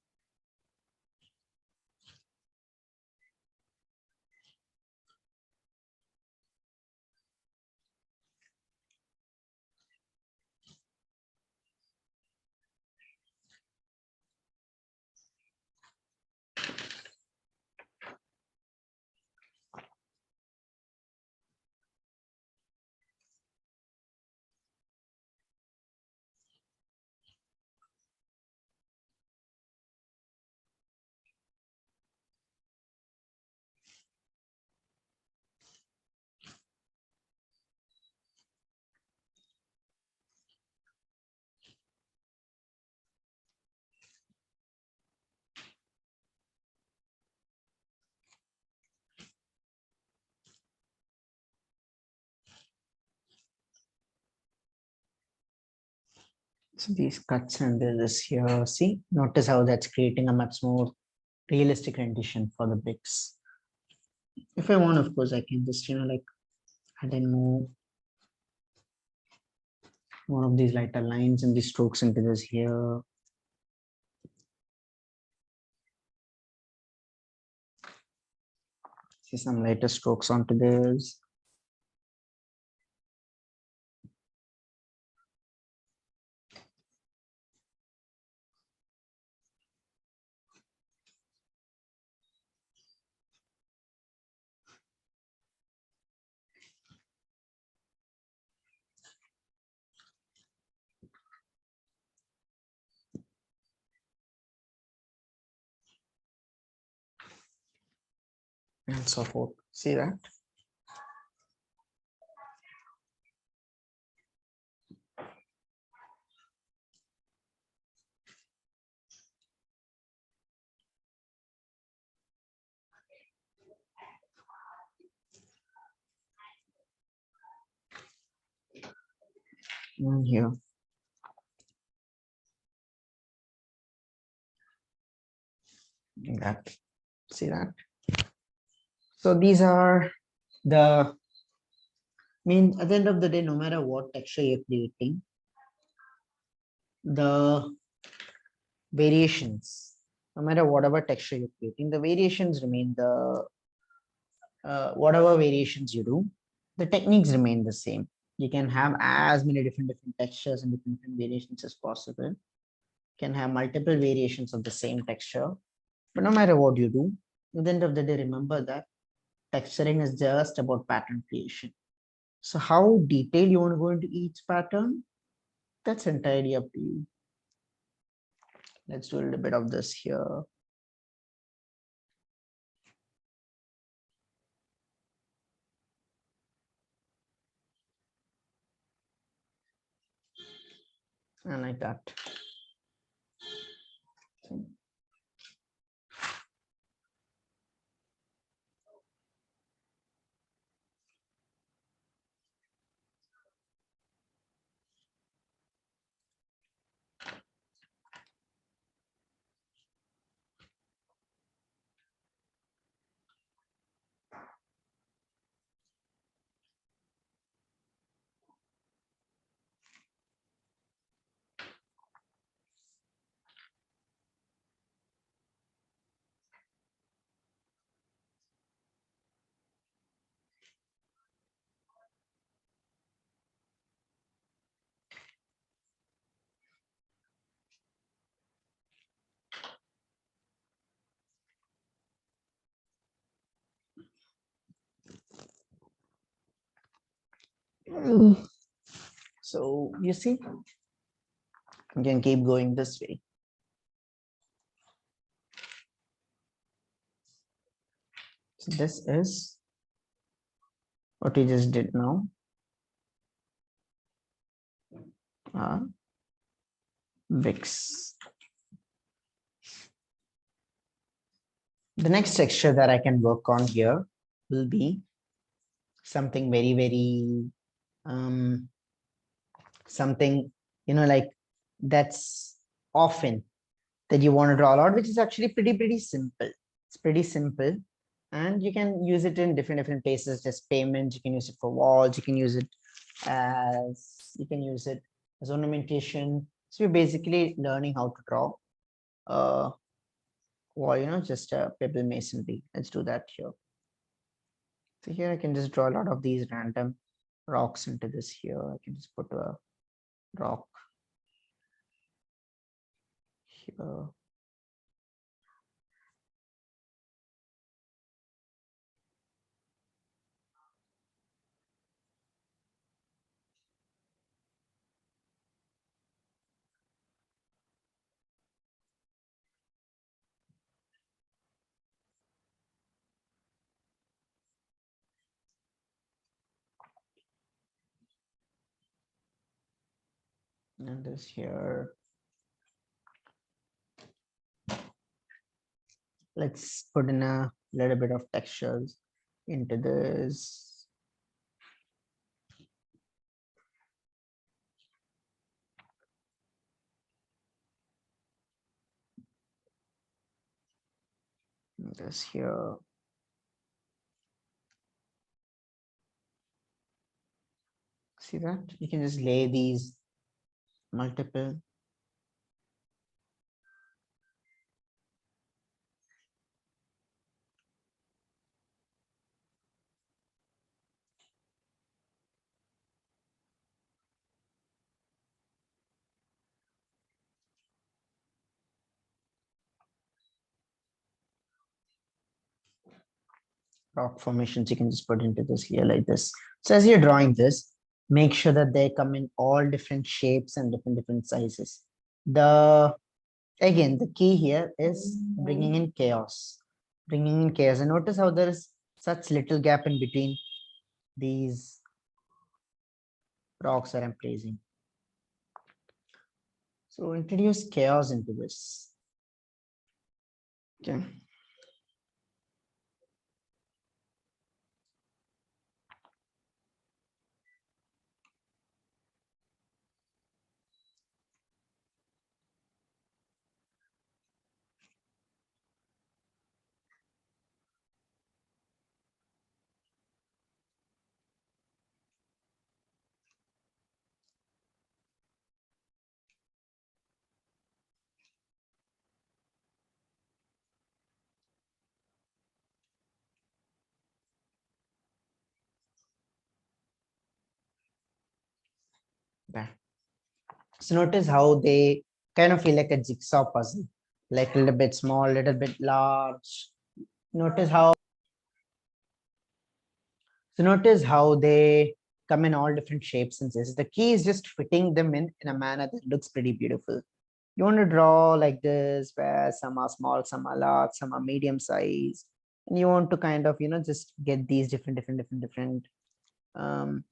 S1: So these cuts and this here, see, notice how that's creating a much more realistic rendition for the bricks. If I want, of course, I can just, like add in more of these lighter lines and these strokes into this here. See some lighter strokes onto this. And so forth. See that? And here. That. See that? So these are the mean at the end of the day, no matter what texture you're creating, the variations, no matter whatever texture you're creating, the variations remain the whatever variations you do, the techniques remain the same. You can have as many different textures and different variations as possible. You can have multiple variations of the same texture, but no matter what you do, at the end of the day, remember that texturing is just about pattern creation. So how detailed you want to go into each pattern, that's entirely up to you. Let's do a little bit of this here. And like that. So you see, you can keep going this way. So this is what we just did now. Vix. The next texture that I can work on here will be something very, very something, like that's often that you want to draw out, which is actually pretty simple. It's pretty simple, and you can use it in different places. Just payments, you can use it for walls, you can use it as ornamentation. So you're basically learning how to draw wall, just pebble masonry. Let's do that here. So here I can just draw a lot of these random rocks into this here. I can just put a rock here. And this here. Let's put in a little bit of textures into this. This here. See that? You can just lay these multiple. rock formations, you can just put into this here like this. So as you're drawing this, make sure that they come in all different shapes and different sizes. Again, the key here is bringing in chaos. Bringing in chaos. And notice how there is such little gap in between these rocks that I'm placing. So introduce chaos into this. Okay. Okay. So notice how they kind of feel like a jigsaw puzzle, like a little bit small, little bit large. Notice how notice how they come in all different shapes and sizes. The key is just fitting them in a manner that looks pretty beautiful. You want to draw like this, where some are small, some are large, some are medium size, and you want to kind of just get these different um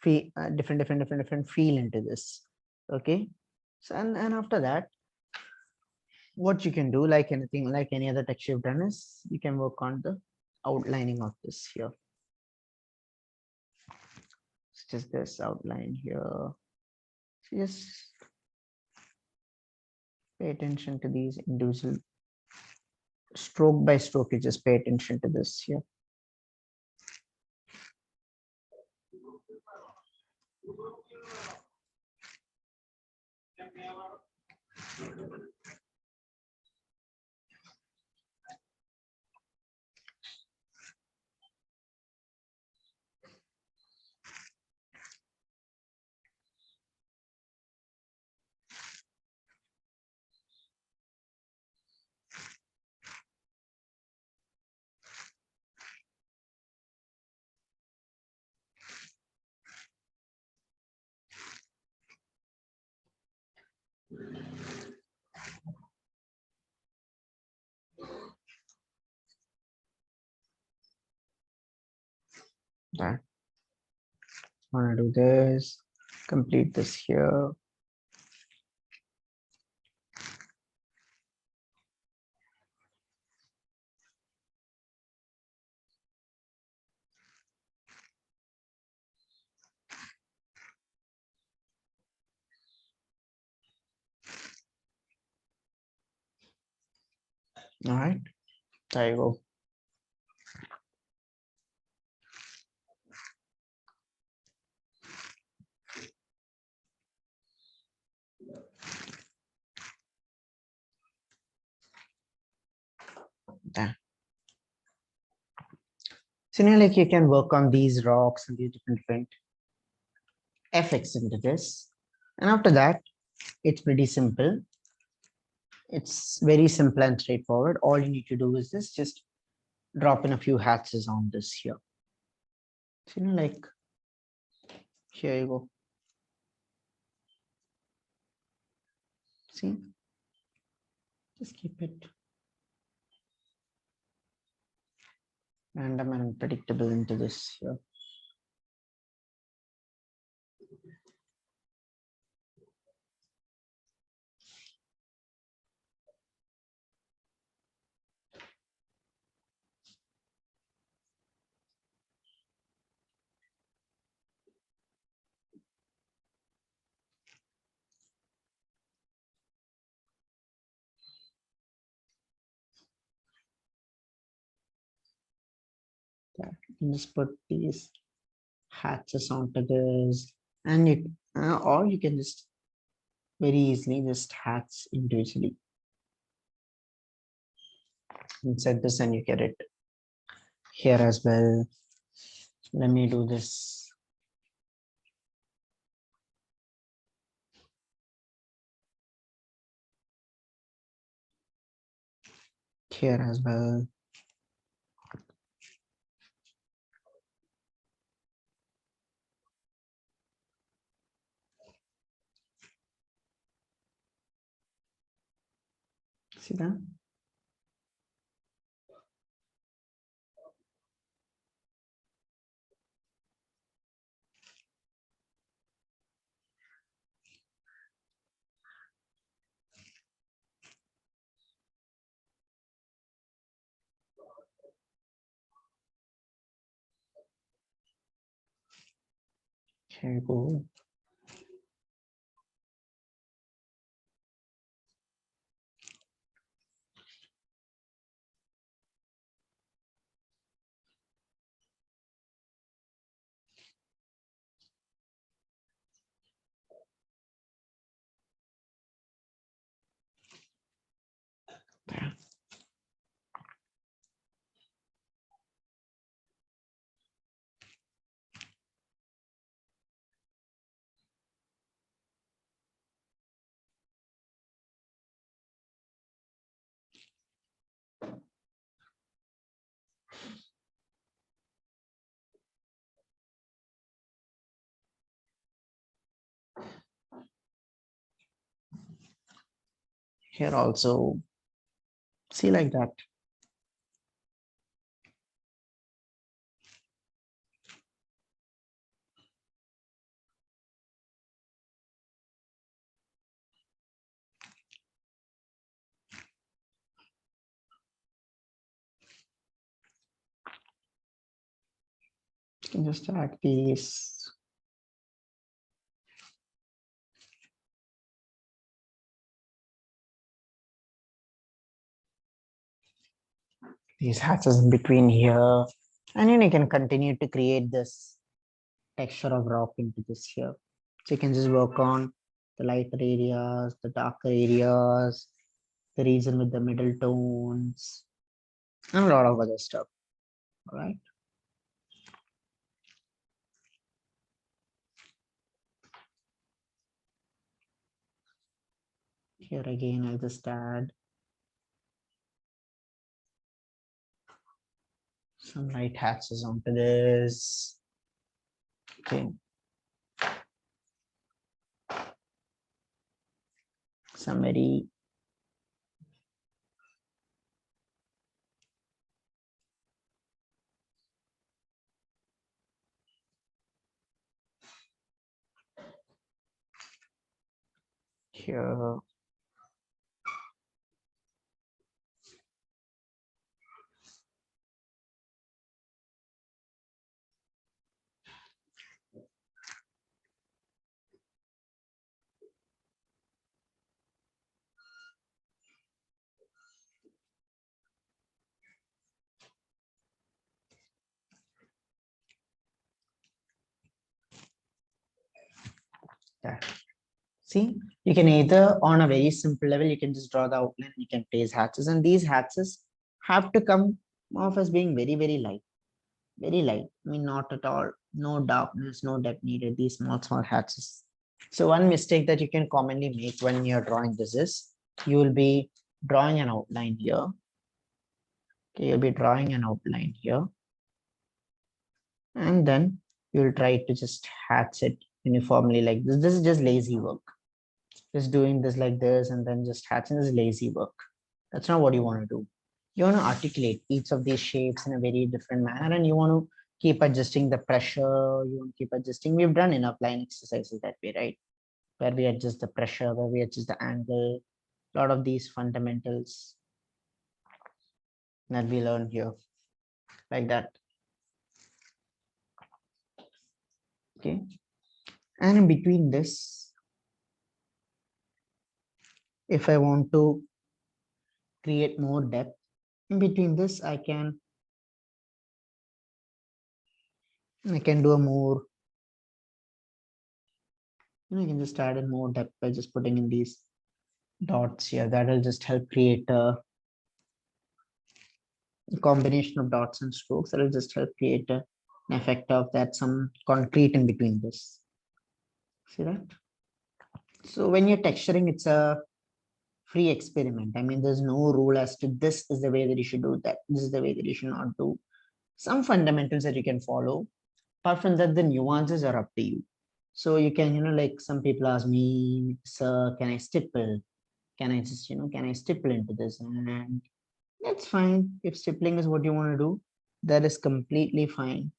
S1: different feel into this. Okay, so and after that, what you can do, like anything, like any other text you've done, is you can work on the outlining of this here. It's just this outline here. So just pay attention to these individual stroke by stroke. You just pay attention to this here. That want to do this, complete this here. All right, there you go. There. So now like you can work on these rocks and these different effects into this. And after that, it's pretty simple. It's very simple and straightforward. All you need to do is this, just drop in a few hatches on this here. So like here you go. See, just keep it random and unpredictable into this here. You just put these hatches onto this, and you or you can just very easily just hatch individually inside this, and you get it here as well. Let me do this. Here as well. See that? Here you go. There. Here also, see like that. You can just add these. These hatches in between here. And then you can continue to create this texture of rock into this here. So you can just work on the lighter areas, the darker areas, the region with the middle tones, and a lot of other stuff. All right. Here again, I'll just add some light hatches onto this. Okay. Some very here. There. See, you can either on a very simple level, you can just draw the outline, you can place hatches, and these hatches have to come off as being very, very light. Very light. I mean, not at all. No darkness, no depth needed. These small, small hatches. So one mistake that you can commonly make when you're drawing this is you will be drawing an outline here. Okay, you'll be drawing an outline here. And then you'll try to just hatch it uniformly like this. This is just lazy work. Just doing this like this and then just hatching is lazy work. That's not what you want to do. You want to articulate each of these shapes in a very different manner, and you want to keep adjusting the pressure. You want to keep adjusting. We've done enough line exercises that way, right? Where we adjust the pressure, where we adjust the angle, a lot of these fundamentals that we learn here, like that. Okay. And in between this, if I want to create more depth, in between this, I can do a more, I can just add in more depth by just putting in these dots here. That will just help create a combination of dots and strokes. That will just help create an effect of that some concrete in between this. See that? So when you're texturing, it's a free experiment. I mean, there's no rule as to this is the way that you should do that. This is the way that you should not do. Some fundamentals that you can follow. Apart from that, the nuances are up to you. So you can, like some people ask me, sir, can I stipple? Can I just, can I stipple into this? And that's fine. If stippling is what you want to do, that is completely fine.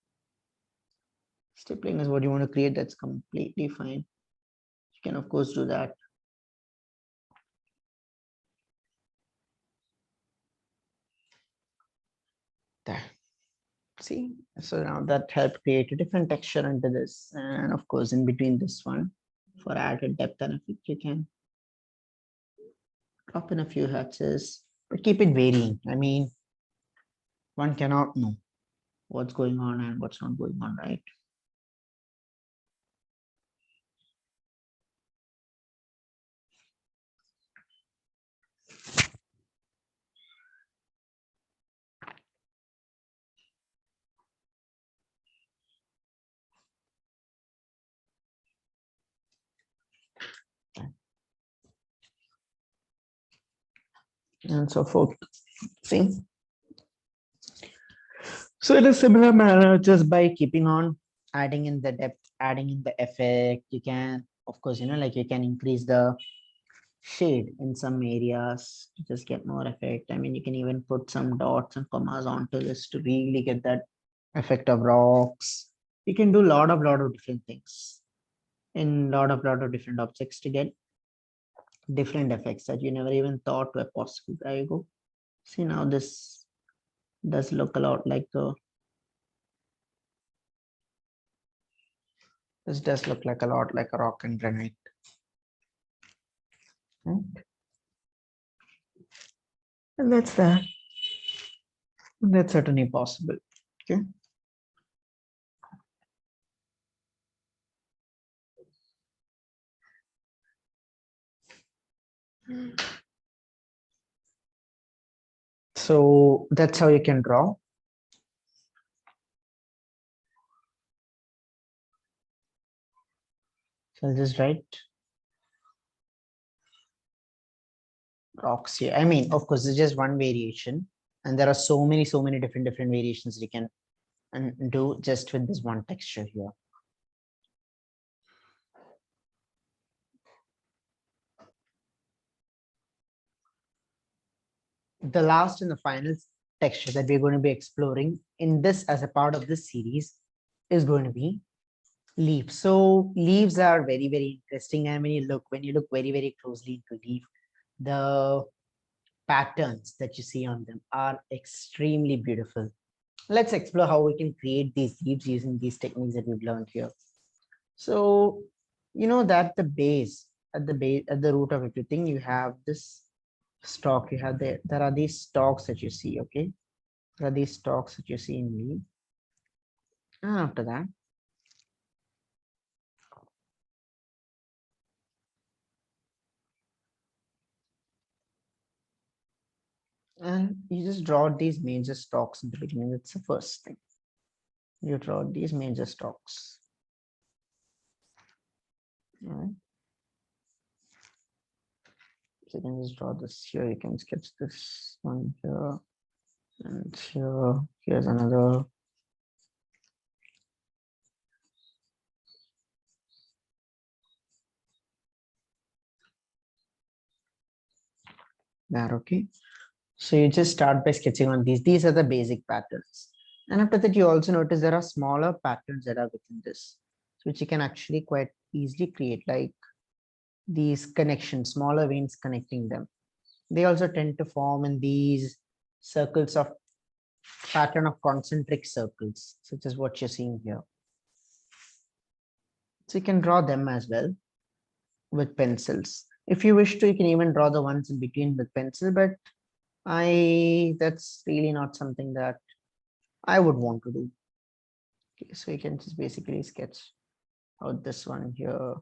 S1: Stippling is what you want to create, that's completely fine. You can, of course, do that. There. See, so now that helped create a different texture into this. And of course, in between this one, for added depth and effect, you can drop in a few hatches, but keep it varying. I mean, one cannot know what's going on and what's not going on, right? And so forth. See? So in a similar manner, just by keeping on adding in the depth, adding in the effect, you can, of course, like you can increase the shade in some areas to just get more effect. I mean, you can even put some dots and commas onto this to really get that effect of rocks. You can do lot of different things in lot of different objects to get different effects that you never even thought were possible. There you go. See, now this does look a lot like this does look like a lot like a rock and granite. Right? And that's that. That's certainly possible. Okay. So that's how you can draw. So I'll just write rocks here. I mean, of course, it's just one variation, and there are so many different variations you can do just with this one texture here. The last and the final texture that we're going to be exploring in this as a part of this series is going to be leaves. So leaves are very interesting, and when you look very closely into leaf, the patterns that you see on them are extremely beautiful. Let's explore how we can create these leaves using these techniques that we've learned here. So you know that at the root of everything, you have this stalk. You have there are these stalks that you see. Okay, there are these stalks that you see in leaf. And after that, and you just draw these major stalks in the beginning. That's the first thing. You draw these major stalks. All right. So you can just draw this here. You can sketch this one here, and here. Here's another. There, okay. So you just start by sketching on these. These are the basic patterns. And after that, you also notice there are smaller patterns that are within this, which you can actually quite easily create, like these connections, smaller veins connecting them. They also tend to form in these circles of pattern of concentric circles, such as what you're seeing here. So you can draw them as well with pencils. If you wish to, you can even draw the ones in between with pencil, but that's really not something that I would want to do. Okay, so you can just basically sketch out this one here.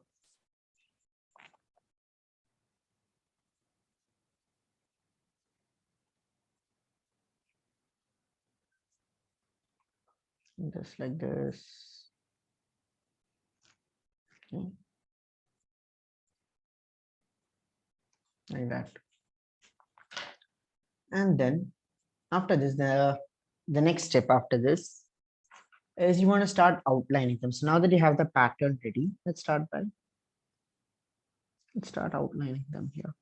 S1: Just like this. Okay. Like that. And then after this, the next step after this is you want to start outlining them. So now that you have the pattern ready, let's start outlining them here.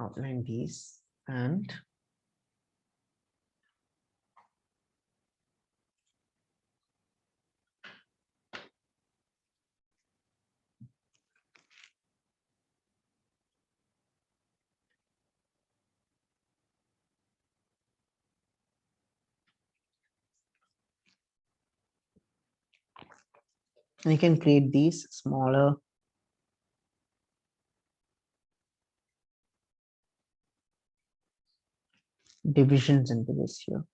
S1: Outline these and you can create these smaller divisions into this here.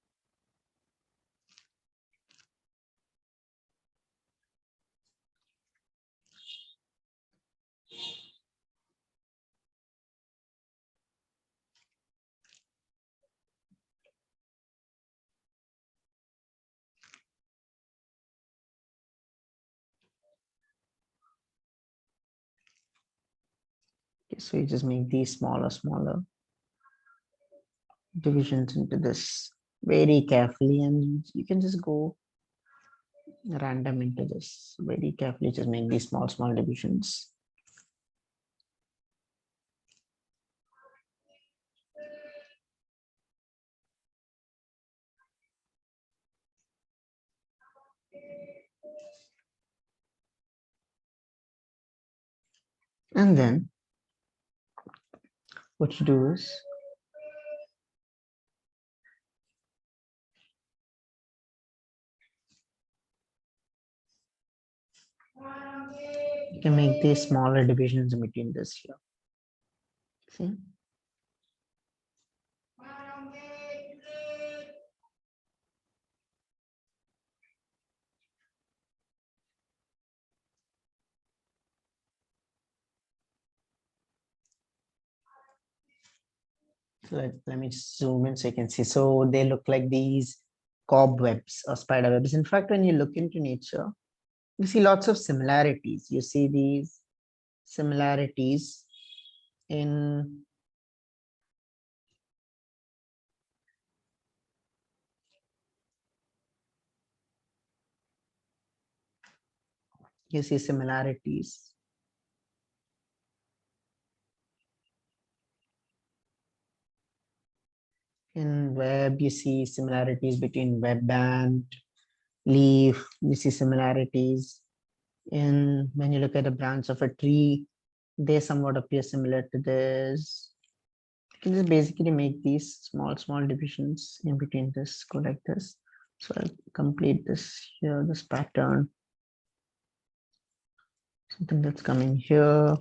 S1: Okay, so you just make these smaller divisions into this very carefully, and you can just go random into this very carefully. Just make these small divisions. And then what you do is you can make these smaller divisions in between this here. See? So let me zoom in so you can see. So they look like these cobwebs or spider webs. In fact, when you look into nature, you see lots of similarities. You see these similarities in you see similarities in web. You see similarities between web and leaf. You see similarities in when you look at a branch of a tree, they somewhat appear similar to this. You can just basically make these small divisions in between this, go like this. So I'll complete this here, this pattern. Something that's coming here.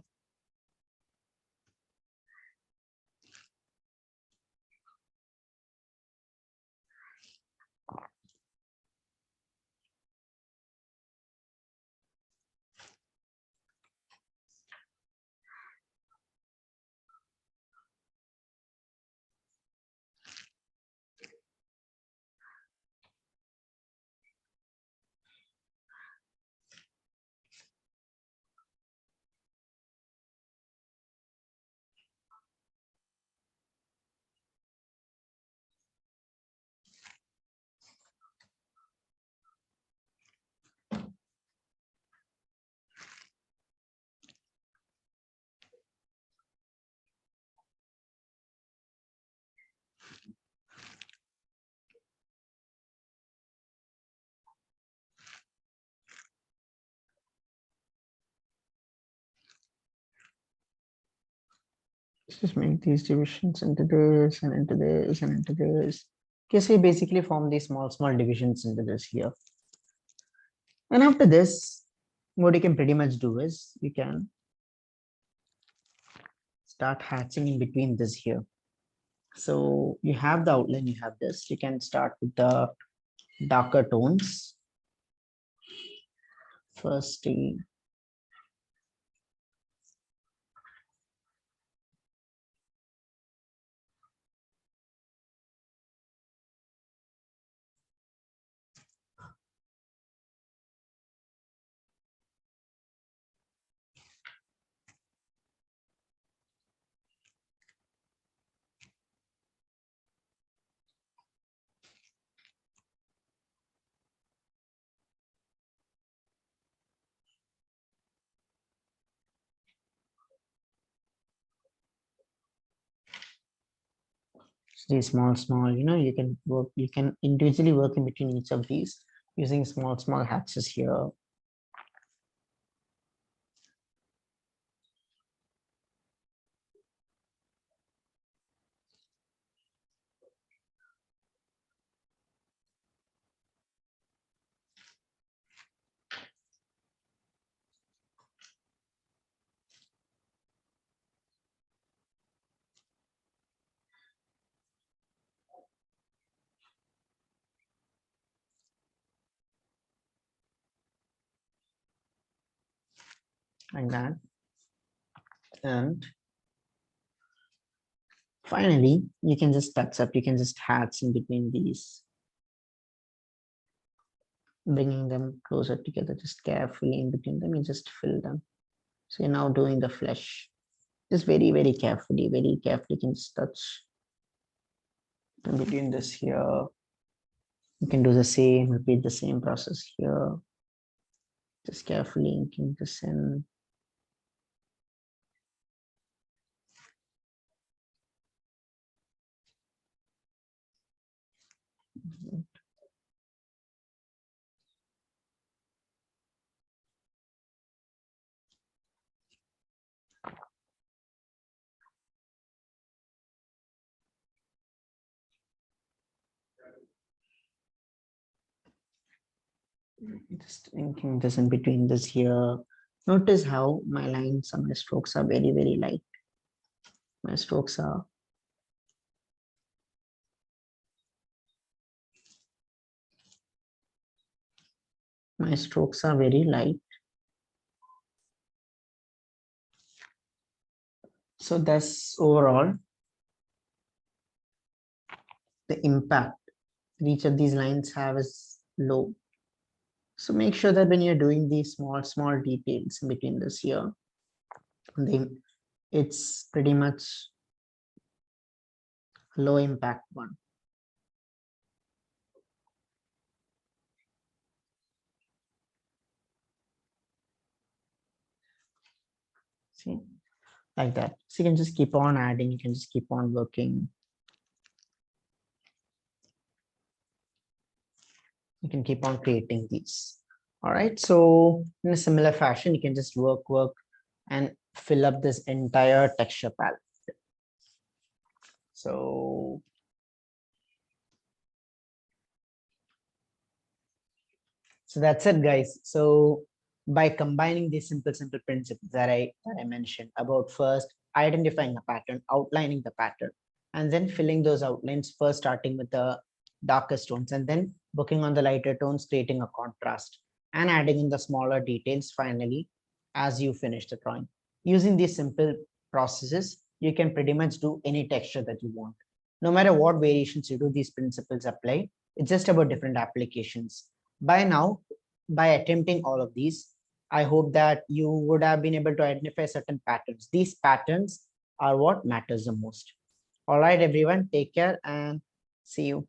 S1: Let's just make these divisions into this and into this and into this. Okay, so you basically form these small divisions into this here. And after this, what you can pretty much do is you can start hatching in between this here. So you have the outline, you have this. You can start with the darker tones. first T. These small, you can work, you can individually work in between each of these using small hatches here. Like that. And finally, you can just touch up, you can just hatch in between these, bringing them closer together, just carefully in between them, you just fill them. So you're now doing the flesh. Just very carefully, you can just touch in between this here. You can do the same, repeat the same process here. Just carefully inking this in. Just inking this in between this here. Notice how my lines and my strokes are very light. My strokes are very light. So that's overall the impact each of these lines have is low. So make sure that when you're doing these small details in between this here, then it's pretty much low impact one. See, like that. So you can just keep on adding, you can just keep on working. You can keep on creating these. All right, so in a similar fashion, you can just work and fill up this entire texture palette. So that's it, guys. So by combining these simple principles that I mentioned about first identifying a pattern, outlining the pattern, and then filling those outlines, first starting with the darkest tones and then working on the lighter tones, creating a contrast and adding in the smaller details finally as you finish the drawing. Using these simple processes, you can pretty much do any texture that you want. No matter what variations you do, these principles apply. It's just about different applications. By now, by attempting all of these, I hope that you would have been able to identify certain patterns. These patterns are what matters the most. All right, everyone, take care and see you.